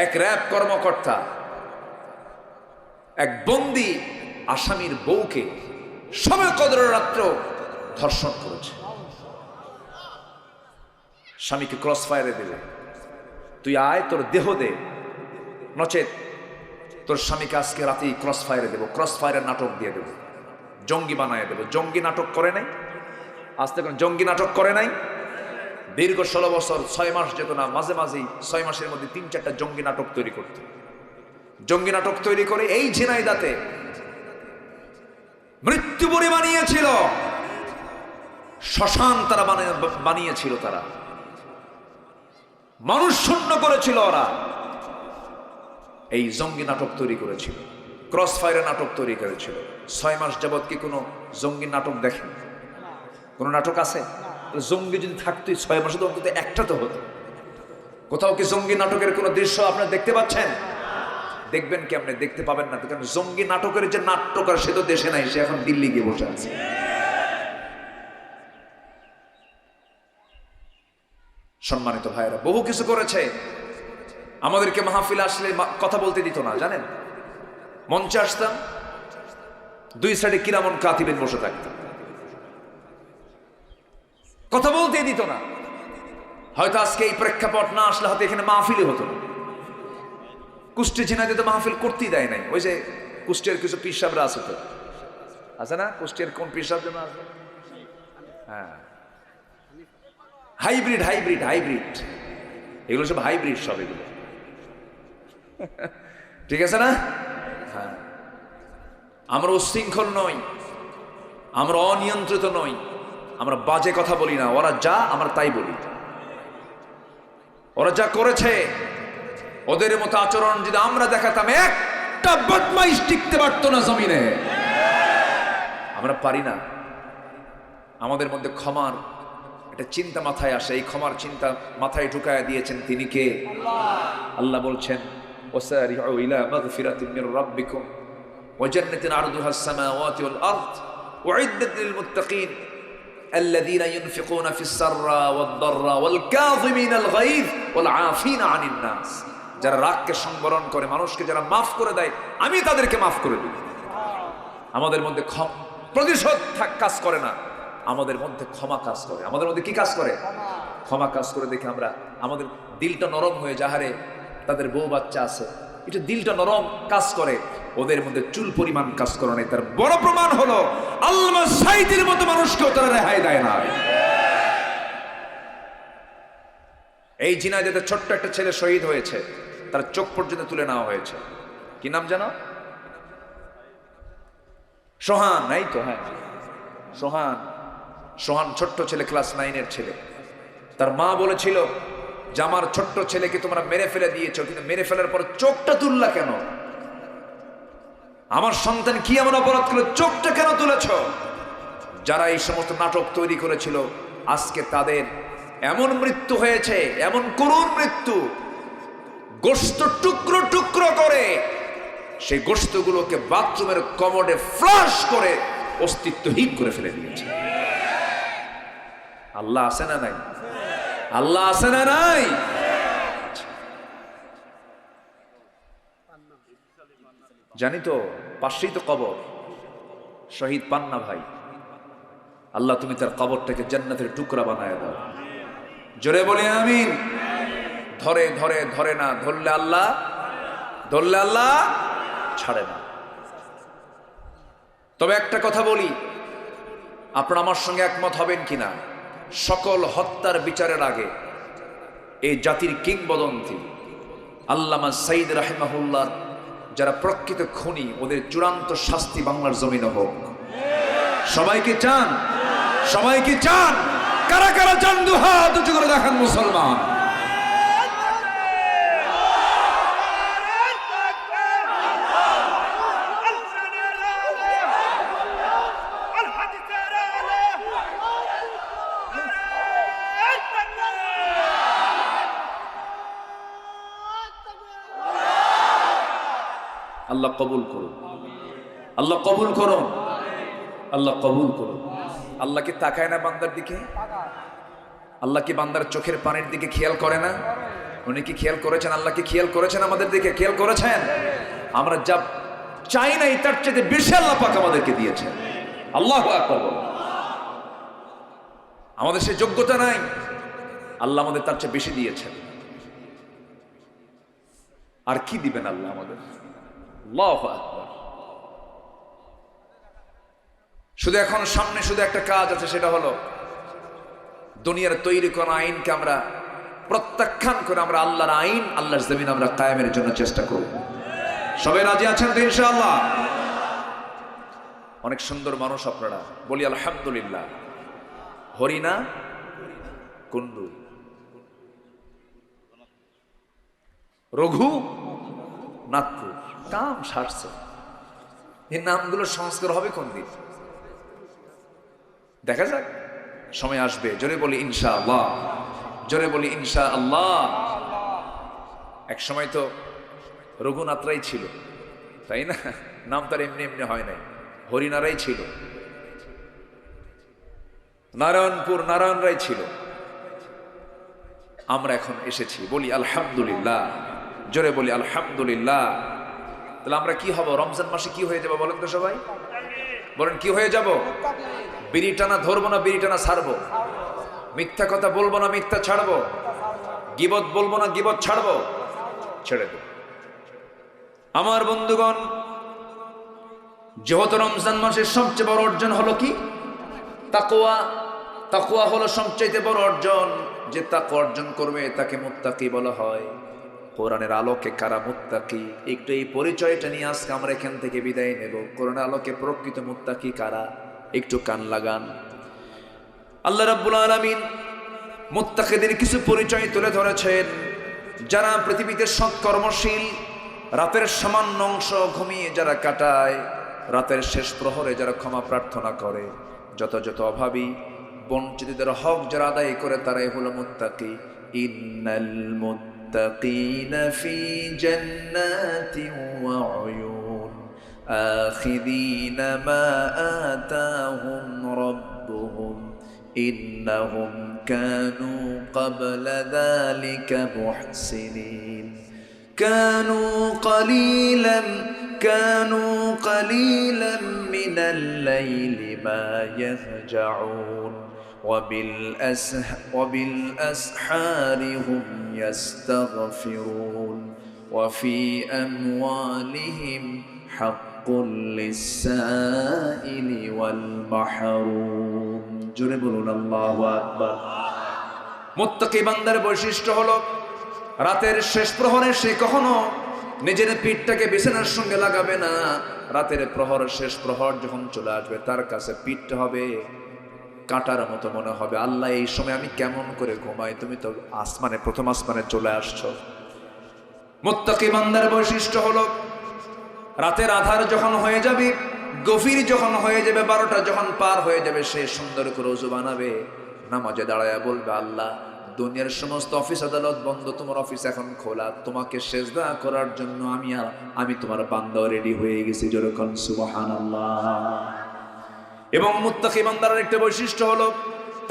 এক র‍্যাব কর্মকর্তা এক বন্দী আসামির বউকে সবে কদরের রাত্র ধর্ষণ করেছে। স্বামীকে ক্রস ফায়ারে দিলে, তুই আয়, তোর দেহ দে, নচেত তোর স্বামীকে আজকে রাতেই ক্রস ফায়ারে দেবো, ক্রস ফায়ারের নাটক দিয়ে দেবো, জঙ্গি বানায় দেবো। জঙ্গি নাটক করে নাই, আজ থেকে জঙ্গি নাটক করে নাই। দীর্ঘ 16 বছর 6 মাস যেত না, মাঝে মাঝেই 6 মাসের মধ্যে 3-4টা জঙ্গি নাটক তৈরি করত। জঙ্গি নাটক তৈরি করে এই ঝিনাইদাতে মৃত্যুপুরী বানিয়েছিল, শ্মশান তারা বানিয়েছিল, তারা মানুষ শূন্য করেছিল। ওরা এই জঙ্গি নাটক তৈরি করেছিল, ক্রস ফায়ারের নাটক তৈরি করেছিল। 6 মাস যাবৎ কি কোনো জঙ্গি নাটক দেখেন? কোন নাটক আছে? জঙ্গি যদি থাকতো 6 মাসে তো অন্তত একটা তো হতো। কোথাও কি জঙ্গি নাটকের কোনো দৃশ্য আপনারা দেখতে পাচ্ছেন? দেখবেন কি? আপনি দেখতে পাবেন না, কারণ জঙ্গি নাটকের যে নাট্যকার সে তো দেশে নাই, সে এখন দিল্লি গিয়ে বসে আছে। সম্মানিত ভাইয়েরা, বহু কিছু করেছে। আমাদেরকে মাহফিল আসলে কথা বলতে দিত না, জানেন? মঞ্চে আসতাম, 2 সাইডে কিরামন কাতিবেন বসে থাকতাম, কথা বলতে দিত না। হয়তো আজকে এই প্রেক্ষাপট না আসলে হয়তো এখানে মাহফিলই হতো না। কুষ্টি ঝিনাইদহে তো মাহফিল করতেই দেয় নাই। ওই যে কুষ্টিয়ার কিছু পীর সাহেবরা আছে, তো আছে না? কুষ্টিয়ার কোন পীর সাহেব যেন আছে? হ্যাঁ, হাইব্রিড এগুলো সব হাইব্রিড, সব এগুলো ঠিক আছে না? হ্যাঁ, আমরা উশৃঙ্খল নই, আমরা অনিয়ন্ত্রিত নই, আমরা বাজে কথা বলি না। ওরা যা, আমরা তাই বলি। ওরা যা করেছে, ওদের মতো আচরণ যদি আমরা দেখাতাম, একটা বদমাইশ টিকতে পারতো না জমিনে। আমরা পারি না। আমাদের মধ্যে ক্ষমার একটা চিন্তা মাথায় আসে, এই ক্ষমার চিন্তা মাথায় ঢুকায় দিয়েছেন তিনি কে? আল্লাহ বলছেন, ওয়াসারিউ ইলা মাগফিরাতিন মির রাব্বিকুম ওয়া জান্নাতিন আরদুহা আস-সামাওয়াতি ওয়াল আরদ উইদ্দাত লিল মুত্তাকিন الذين ينفقون في السراء والضراء والكاظمين الغيظ والعافين عن الناس। যারা রাগকে সংবরণ করে, মানুষকে যারা মাফ করে দেয়, আমি তাদেরকে মাফ করে দিই। আমাদের মধ্যে প্রতিশোধ কাজ করে না, আমাদের মধ্যে ক্ষমা কাজ করে। আমাদের মধ্যে কি কাজ করে? ক্ষমা কাজ করে। দেখে আমরা, আমাদের দিলটা নরম হয়ে যায়। হারে, তাদের বউ বাচ্চা আছে, এটা দিলটা নরম কাজ করে। ওদের মধ্যে চুল পরিমাণ কাজ করে নাই। তার বড় প্রমাণ হলো আল্লামা সাঈদীর মতো মানুষকেও তারা রেহাই দেয় না। এই ঝিনাইদহে ছোট্ট একটা ছেলে শহীদ হয়েছে, তার চোখ পর্যন্ত তুলে নেওয়া হয়েছে। কি নাম জানো? সোহান, নাই তো? হ্যাঁ, সোহান ছোট্ট ছেলে, ক্লাস 9-এর ছেলে। তার মা বলেছিল যে আমার ছোট্ট ছেলেকে তোমরা মেরে ফেলে দিয়েছো, কিন্তু মেরে ফেলার পর চোখটা তুললা কেন? আমার সন্তান কি এমন অপরাধ করলো, চোখটা কেন তুলেছ? যারা এই সমস্ত নাটক তৈরি করেছিল, আজকে তাদের এমন মৃত্যু হয়েছে, এমন করুণ মৃত্যু, গোশত টুকরো টুকরো করে সেই গোশতগুলোকে বাথরুমের কমোডে ফ্লাশ করে অস্তিত্বহীন করে ফেলে দিয়েছে। আল্লাহ আছে না নাই? আল্লাহ আছে না নাই? জানি তো, পাশেই তো কবর, শহীদ পান্না ভাই। আল্লাহ তুমি তার কবরটাকে জান্নাতের টুকরা বানায় দাও। জোরে বলি আমিন। ধরে ধরে ধরে না, ধরলে আল্লাহ ছাড়ে না। তবে একটা কথা বলি, আপনারা আমার সঙ্গে একমত হবেন কিনা, সকল হত্যার বিচারের আগে এই জাতির কিংবদন্তি আল্লামা সাঈদ রাহিমাহুল্লাহ যারা প্রকৃত খুনি, ওদের চূড়ান্ত শাস্তি বাংলার জমিনে হোক। সবাই কি চান? সবাই কি চান? কারা কারা চান দুহাত উঁচু করে দেখান মুসলমান। আল্লাহ কবুল করুন, আল্লাহ কবুল করুন, আল্লাহ কবুল করুন। আল্লাহ কি তাকায় না বান্দার দিকে? আল্লাহ কি বান্দার চোখের পানির দিকে খেয়াল করে না? উনি কি খেয়াল করেছেন? আল্লাহ কি খেয়াল করেছেন আমাদের দিকে? খেয়াল করেছেন? আমরা যা চাই নাই তার চেয়ে বেশি আল্লাহ পাক আমাদেরকে দিয়েছেন। আল্লাহু আকবার বলুন। আমাদের সে যোগ্যতা নাই, আল্লাহ আমাদের তার চেয়ে বেশি দিয়েছেন। আর কি দিবেন আল্লাহ আমাদের? আল্লাহু আকবার। শুধু এখন সামনে শুধু একটা কাজ আছে, সেটা হলো দুনিয়ার তৈরি করা আইনকে আমরা প্রত্যাখ্যান করে আমরা আল্লাহর আইন, আল্লাহর জমিন আমরা কায়েমের জন্য চেষ্টা করব। সবাই রাজি আছেন তো ইনশাআল্লাহ? অনেক সুন্দর মানুষ আপনারা, বলি আলহামদুলিল্লাহ। হরিণা কুন্ডু, রঘু নাথপুর, কাম সারছে। এই নামগুলো সংস্কার হবে কোন দিন? দেখা যাক, সময় আসবে। জোরে বলি ইনশাআল্লাহ, জোরে বলি ইনশাআল্লাহ। এক সময় তো রঘুনাথরাই ছিল, তাই না? নাম তার এমনি এমনি হয় নাই, হরিনারাই ছিল, নারায়ণপুর নারায়ণরাই ছিল। আমরা এখন এসেছি, বলি আলহামদুলিল্লাহ, জোরে বলি আলহামদুলিল্লাহ। তাহলে আমরা কি হব? রমজান মাসে কি হয়ে যাব বলেন তো সবাই? বলেন কি হয়ে যাব? বিড়ি টানা ধরবো না বিড়ি টানা ছাড়বো? মিথ্যা কথা বলবো না মিথ্যা ছাড়বো? গীবত বলবো না গীবত ছাড়বো? ছেড়ে দেব। আমার বন্ধুগণ, যেহেতু রমজান মাসের সবচেয়ে বড় অর্জন হলো কি? তাকওয়া। তাকওয়া হলো সবচেয়ে বড় অর্জন। যে তাকওয়া অর্জন করবে তাকে মুত্তাকি বলা হয়। কোরআনের আলোকে কারা মুত্তাকি, একটু এই পরিচয়টা নিয়ে আজকে আমরা এখান থেকে বিদায় নেব। কোরআনের আলোকে প্রকৃত মুত্তাকি কারা, একটু কান লাগান। আল্লাহ রাব্বুল আলামিন মুত্তাকিদের কিছু পরিচয় তুলে ধরেছেন। যারা পৃথিবীতে সৎকর্মশীল, রাতের সামান্য অংশ ঘুমিয়ে যারা কাটায়, রাতের শেষ প্রহরে যারা ক্ষমা প্রার্থনা করে, যত যত অভাবী বঞ্চিতদের হক যারা আদায় করে, তারাই হলো মুত্তাকি। ইন্নাল মুত্তাকিনা ফি জান্নাতিন ওয়া উয়ুন আখিযিনা মা আতাহুম রাব্বুহুম ইন্নাহুম কানু ক্বাবলা যালিকা মুহসিনিন كانوا قليلا من الليل ما يهجعون وبالأسحار هم يستغفرون وفي أموالهم حق للسائل والمحروم জোরে বলুন আল্লাহু আকবার। মুত্তাকি বান্দার বৈশিষ্ট্য হলো রাতের শেষ প্রহরে সে কখনো নিজের পিঠটাকে বিছানার সঙ্গে লাগাবে না। রাতের প্রহর, শেষ প্রহর যখন চলে আসবে, তার কাছে পিঠটা হবে কাঁটার মতো মনে হবে। আল্লাহ, এই সময় আমি কেমন করে ঘুমাই, তুমি তো আসমানে, প্রথম আসমানে চলে আসছো। মুত্তাকি বান্দার বৈশিষ্ট্য হলো রাতের আধার যখন হয়ে যাবে, গভীর যখন হয়ে যাবে, 12টা যখন পার হয়ে যাবে, সে সুন্দর করে ওযু বানাবে, নামাজে দাঁড়ায়া বলবে, আল্লাহ দুনিয়ার সমস্ত অফিস আদালত বন্ধ, তোমার অফিস এখন খোলা, তোমাকে সেজদা করার জন্য আমি তোমার বান্দা রেডি হয়ে গেছি। যেরকম সুবহানাল্লাহ। এবং মুত্তাকি বান্দার একটা বৈশিষ্ট্য হলো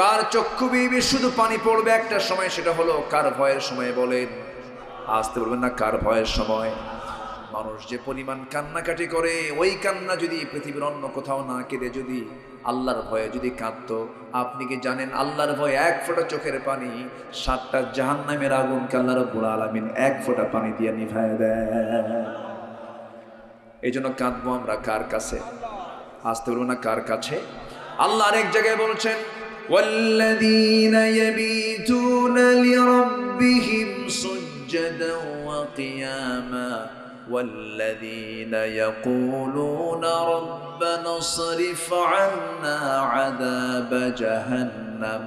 তার চক্ষু বেয়ে শুধু পানি পড়বে একটা সময়, সেটা হলো কার ভয়ের সময়। বলেন, আসতে বলবেন না, কার ভয়ের সময়। মানুষ যে পরিমাণ কান্নাকাটি করে, ওই কান্না যদি পৃথিবীর অন্য কোথাও না কেঁদে যদি আল্লাহর ভয়ে যদি কাঁদতো, আপনি কি জানেন আল্লাহর ভয়ে এক ফোঁটা চোখের পানি 7টা জাহান্নামের আগুনকে আল্লাহ রাব্বুল আলামিন এক ফোঁটা পানি দিয়ে নিভায় দেয়। এই জন্য কাঁদবো আমরা কার কাছে? আসতে বলবো না, কার কাছে? আল্লাহ আরেক জায়গায় বলছেন, ওয়াল্লাযীনা ইয়াবীতুনা লিরাব্বিহিম সুজদান ওয়া কিয়ামা والذين يقولون ربنا اصرف عنا عذاب جهنم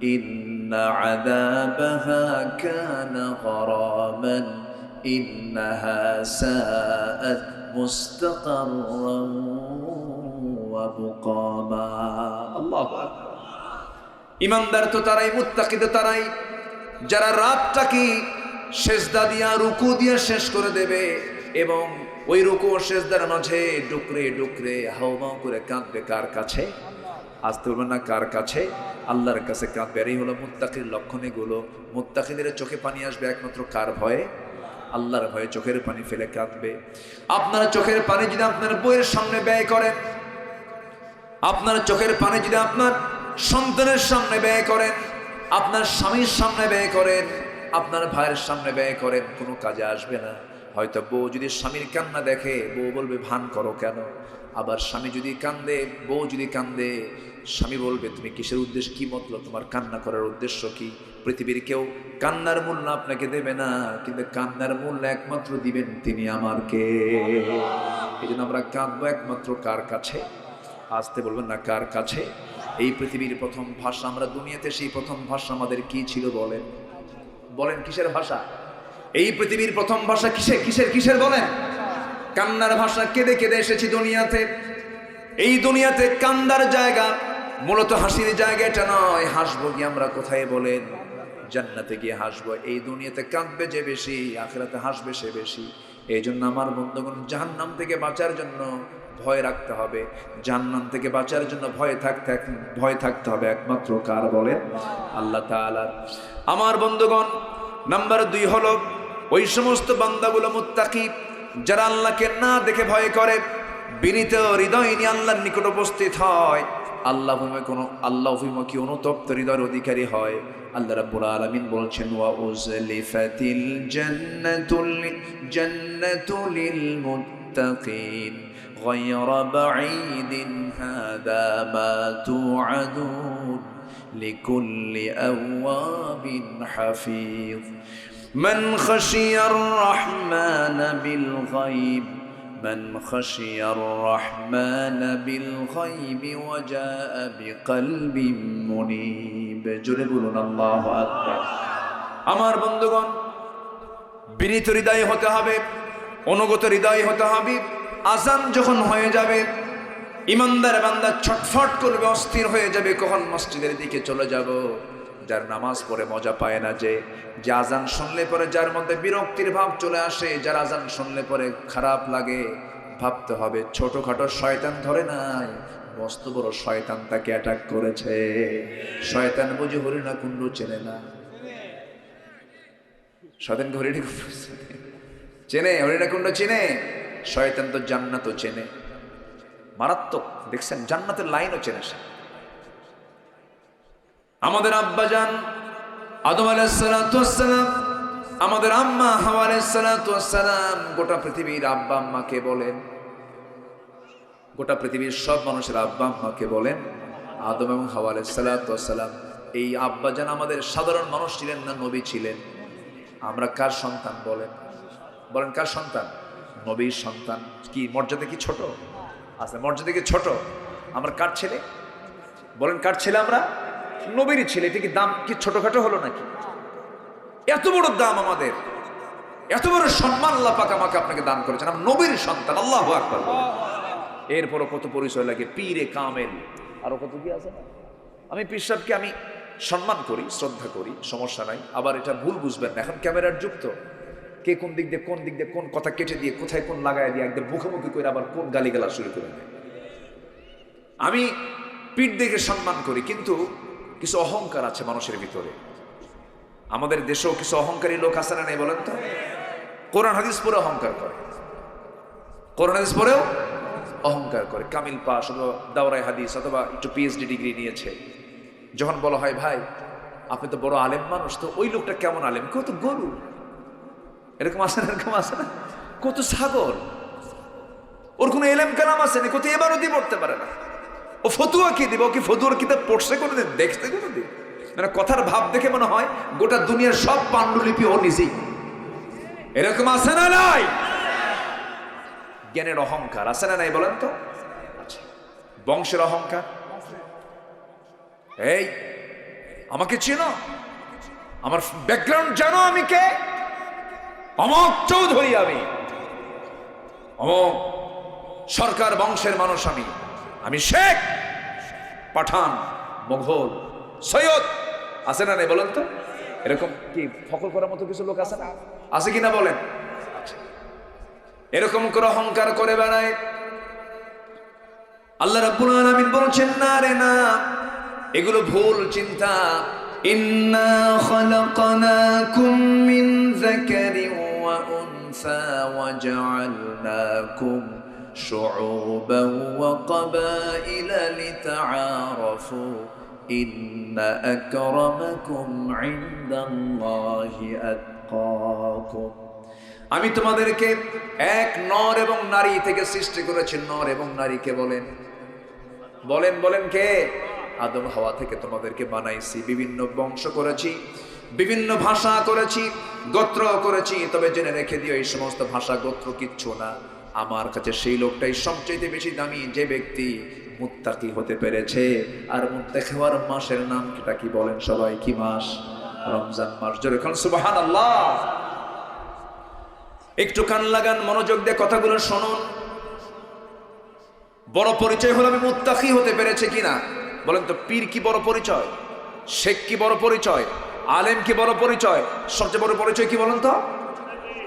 إن عذابها كان غراما إنها ساءت مستقرا ومقاما الله أكبر ইমানদার তো তারাই, মুত্তাকি তো তারাই যারা রাতটাকে সেজদা দিয়া রুকু দিয়া শেষ করে দেবে এবং ওই রুকু ও সেজদার মাঝে ডুকরে ডুকরে হাওমাও করে কাঁদবে। কার কাছে? আসতে বলবেন না, কার কাছে? আল্লাহর কাছে কাঁদবে। আর এই হলো মুত্তাকির লক্ষণ। এগুলো মুত্তাকিদের চোখে পানি আসবে একমাত্র কার ভয়ে? আল্লাহর ভয়ে চোখের পানি ফেলে কাঁদবে। আপনারা চোখের পানি যদি আপনার বইয়ের সামনে ব্যয় করেন, আপনার চোখের পানি যদি আপনার সন্তানের সামনে ব্যয় করেন, আপনার স্বামীর সামনে ব্যয় করেন, আপনার ভাইয়ের সামনে ব্যয় করেন, কোনো কাজে আসবে না। হয়তো বউ যদি স্বামীর কান্না দেখে, বউ বলবে ভান করো কেন? আবার স্বামী যদি কান্দে, বউ যদি কান্দে, স্বামী বলবে তুমি কিসের উদ্দেশ্য, কি মতলব, তোমার কান্না করার উদ্দেশ্য কি? পৃথিবীর কেউ কান্নার মূল্য আপনাকে দেবে না, কিন্তু কান্নার মূল্য একমাত্র দিবেন তিনি, আমার কে। এই জন্য আমরা কাঁদবো একমাত্র কার কাছে? আসতে বলবেন না, কার কাছে? এই পৃথিবীর প্রথম ভাষা, আমরা দুনিয়াতে সেই প্রথম ভাষা আমাদের কি ছিল বলেন? বলেন কিসের ভাষা? এই পৃথিবীর প্রথম ভাষা কিসের বলেন? কান্নার ভাষা। কেঁদে কেঁদে এসেছি দুনিয়াতে। এই দুনিয়াতে কান্দার জায়গা, মূলত হাসির জায়গা এটা নয়। হাসবো কি আমরা কোথায় বলেন? জান্নাতে গিয়ে হাসবো। এই দুনিয়াতে কাঁদবে যে বেশি, আখিরাতে হাসবে সে বেশি। এই জন্য আমার বন্ধুগণ, জাহান্নাম থেকে বাঁচার জন্য ভয় রাখতে হবে। জাহান্নাম থেকে বাঁচার জন্য ভয় থাকতে হবে একমাত্র কার বলেন? আল্লাহ তাআলা। আমার বন্ধুগণ, নাম্বার 2 হলো ওই সমস্ত বান্দাগুলো মুত্তাকি যারা আল্লাহকে না দেখে ভয় করে, বিনীত হৃদয় নিয়ে আল্লাহর নিকট উপস্থিত হয়, আল্লাহমুখী অনুতপ্ত হৃদয়ের অধিকারী হয়। আল্লাহ রাব্বুল আলামিন বলছেন, ওয়া উজলিফাতিল জান্নাতু লিল মুত্তাকিন গায়রা বাঈদিন হাদা মা তুআদুন লিকুল্লি আওয়াবিন হাফিজ মান খাশিয়ার রাহমানা বিল গায়ব من خشي الرحمن بالغيب وجاء بقلب منيب জোরে বলুন আল্লাহু আকবার। আমার বন্ধুগণ, বিনীত হৃদয় হতে হবে, অনুগত হৃদয় হতে হবে। আযান যখন হয়ে যাবে, ইমানদার বান্দা ছটফট করবে, অস্থির হয়ে যাবে, কখন মসজিদের দিকে চলে যাব। যার নামাজ পড়ে মজা পায় না, যে আজান শুনলে পরে যার মধ্যে বিরক্তির ভাব চলে আসে, যার আজান শুনলে পরে খারাপ লাগে, ভাবতে হবে ছোটখাটো শয়তান ধরে নাই, মস্ত বড় শয়তান তাকে অ্যাটাক করেছে। শয়তান বুঝি হরিণাকুণ্ড চেনে না? শয়তান হরিণাকুণ্ড চেনে? হরিণাকুণ্ড চেনে? শয়তান তো জান্নাতও চেনে। মারাত্মক, দেখছেন, জান্নাতের লাইনও চেনে সে। আমাদের আব্বাজান আদম আলাইহিস সালাতু ওয়াস সালাম, আমাদের আম্মা হাওয়া আলাইহিস সালাতু ওয়াস সালাম, গোটা পৃথিবীর আব্বা আম্মাকে বলেন, গোটা পৃথিবীর সব মানুষের আব্বা আম্মাকে বলেন আদম এবং হাওয়া আলাইহিস সালাতু ওয়াস সালাম। এই আব্বাজান আমাদের সাধারণ মানুষ ছিলেন না, নবী ছিলেন। আমরা কার সন্তান বলেন? বলেন কার সন্তান? নবীর সন্তান। কি মর্যাদা কি ছোট? আচ্ছা, মর্যাদা কি ছোট? আমরা কার ছেলে? বলেন কার ছেলে? আমরা নবীরই ছেলে। এটা কি দাম কি ছোটখাটো হলো নাকি? এত বড় দাম আমাদের, এত বড় সম্মান আল্লাহ পাক আমাকে আপনাকে দান করেছেন। আমরা নবীর সন্তান। আল্লাহু আকবার। এরপরও কত পরিচয় লাগে, পীরে কামেল, আরো কত কি আছে না? আমি পীর সাহেবকে আমি সম্মান করি, শ্রদ্ধা করি, সমস্যা নাই। আবার এটা ভুল বুঝবেন না, এখন ক্যামেরার যুক্ত, কে কোন দিক দিয়ে কোন কথা কেটে দিয়ে কোথায় কোন লাগায় দিয়ে একদম মুখোমুখি করে আবার কোন গালিগালা শুরু করে দেয়। আমি পীর দেখে সম্মান করি, কিন্তু কিছু অহংকার আছে মানুষের ভিতরে। আমাদের দেশেও কিছু অহংকারী লোক আছে না নেই বলেন তো? কোরআন হাদিস পড়ে অহংকার করে, কোরআন হাদিস পড়েও অহংকার করে। কামিল পাস অথবা দাওরাই হাদিস অথবা একটু পিএইচডি ডিগ্রি নিয়েছে, যখন বলা হয় ভাই আপনি তো বড় আলেম মানুষ, তো ওই লোকটা কেমন আলেম? কত গরু, এরকম আছে না? এরকম আছে না? কত ছাগল, ওর কোনো এলেম কালাম আছে না, কত এবারও পড়তে পারে না, ও ফতুয়া কি দিব? কি ফতুয়ার কিতাব পড়ছে কোনোদিন? দেখতে কোনোদিন? মানে কথার ভাব দেখে মনে হয় গোটা দুনিয়ার সব পাণ্ডুলিপি ও নিজেই। এরকম আছে না নাই? জ্ঞানের অহংকার আছে না নাই বলেন তো? আচ্ছা, বংশের অহংকার। এই আমাকে চেনো, আমার ব্যাকগ্রাউন্ড জানো, আমি কে? অমক চৌধুরী, আমি অমক সরকার বংশের মানুষ, আমি শেখ, পাঠান, মোঘল, সৈয়দ। আছে না নাই বলেন তো? এরকম কি ফখর করার মতো কিছু লোক আছে না? আছে কিনা বলেন? এরকম করে অহংকার করে বেড়ায়। আল্লাহ রাব্বুল আলামিন বলছেন, না রে না, এগুলো ভুল চিন্তা। ইন্না খালাকনাকুম মিন যাকারিন ওয়া উনসা ওয়া জাআলনাকুম শুউবান ওয়া ক্বাবাইলা লিতাআরাফু ইন্না আকরামাকুম ইনদাল্লাহি আতকাকুম। আমি তোমাদেরকে এক নর এবং নারী থেকে সৃষ্টি করেছি। নর এবং নারীকে বলেন বলেন বলেন কে? আদম হাওয়া থেকে তোমাদেরকে বানাইছি, বিভিন্ন বংশ করেছি, বিভিন্ন ভাষা করেছি, গোত্র করেছি। তবে জেনে রেখে দিও, এই সমস্ত ভাষা গোত্র কিচ্ছু না, আমার কাছে সেই লোকটাই সবচেয়ে বেশি দামি যে ব্যক্তি মুত্তাকি হতে পেরেছে। আর মুত্তাকি হওয়ার মাসের নাম কি বলেন সবাই? কি মাস? রমজান মাস। জোরে বলেন সুবহানাল্লাহ। একটু কান লাগান, মনোযোগ দিয়ে কথাগুলো শুনুন। বড় পরিচয় হলো আমি মুত্তাকি হতে পেরেছে কিনা বলেন তো? পীর কি বড় পরিচয়? শেখ কি বড় পরিচয়? আলেম কি বড় পরিচয়? সবচেয়ে বড় পরিচয় কি বলেন তো?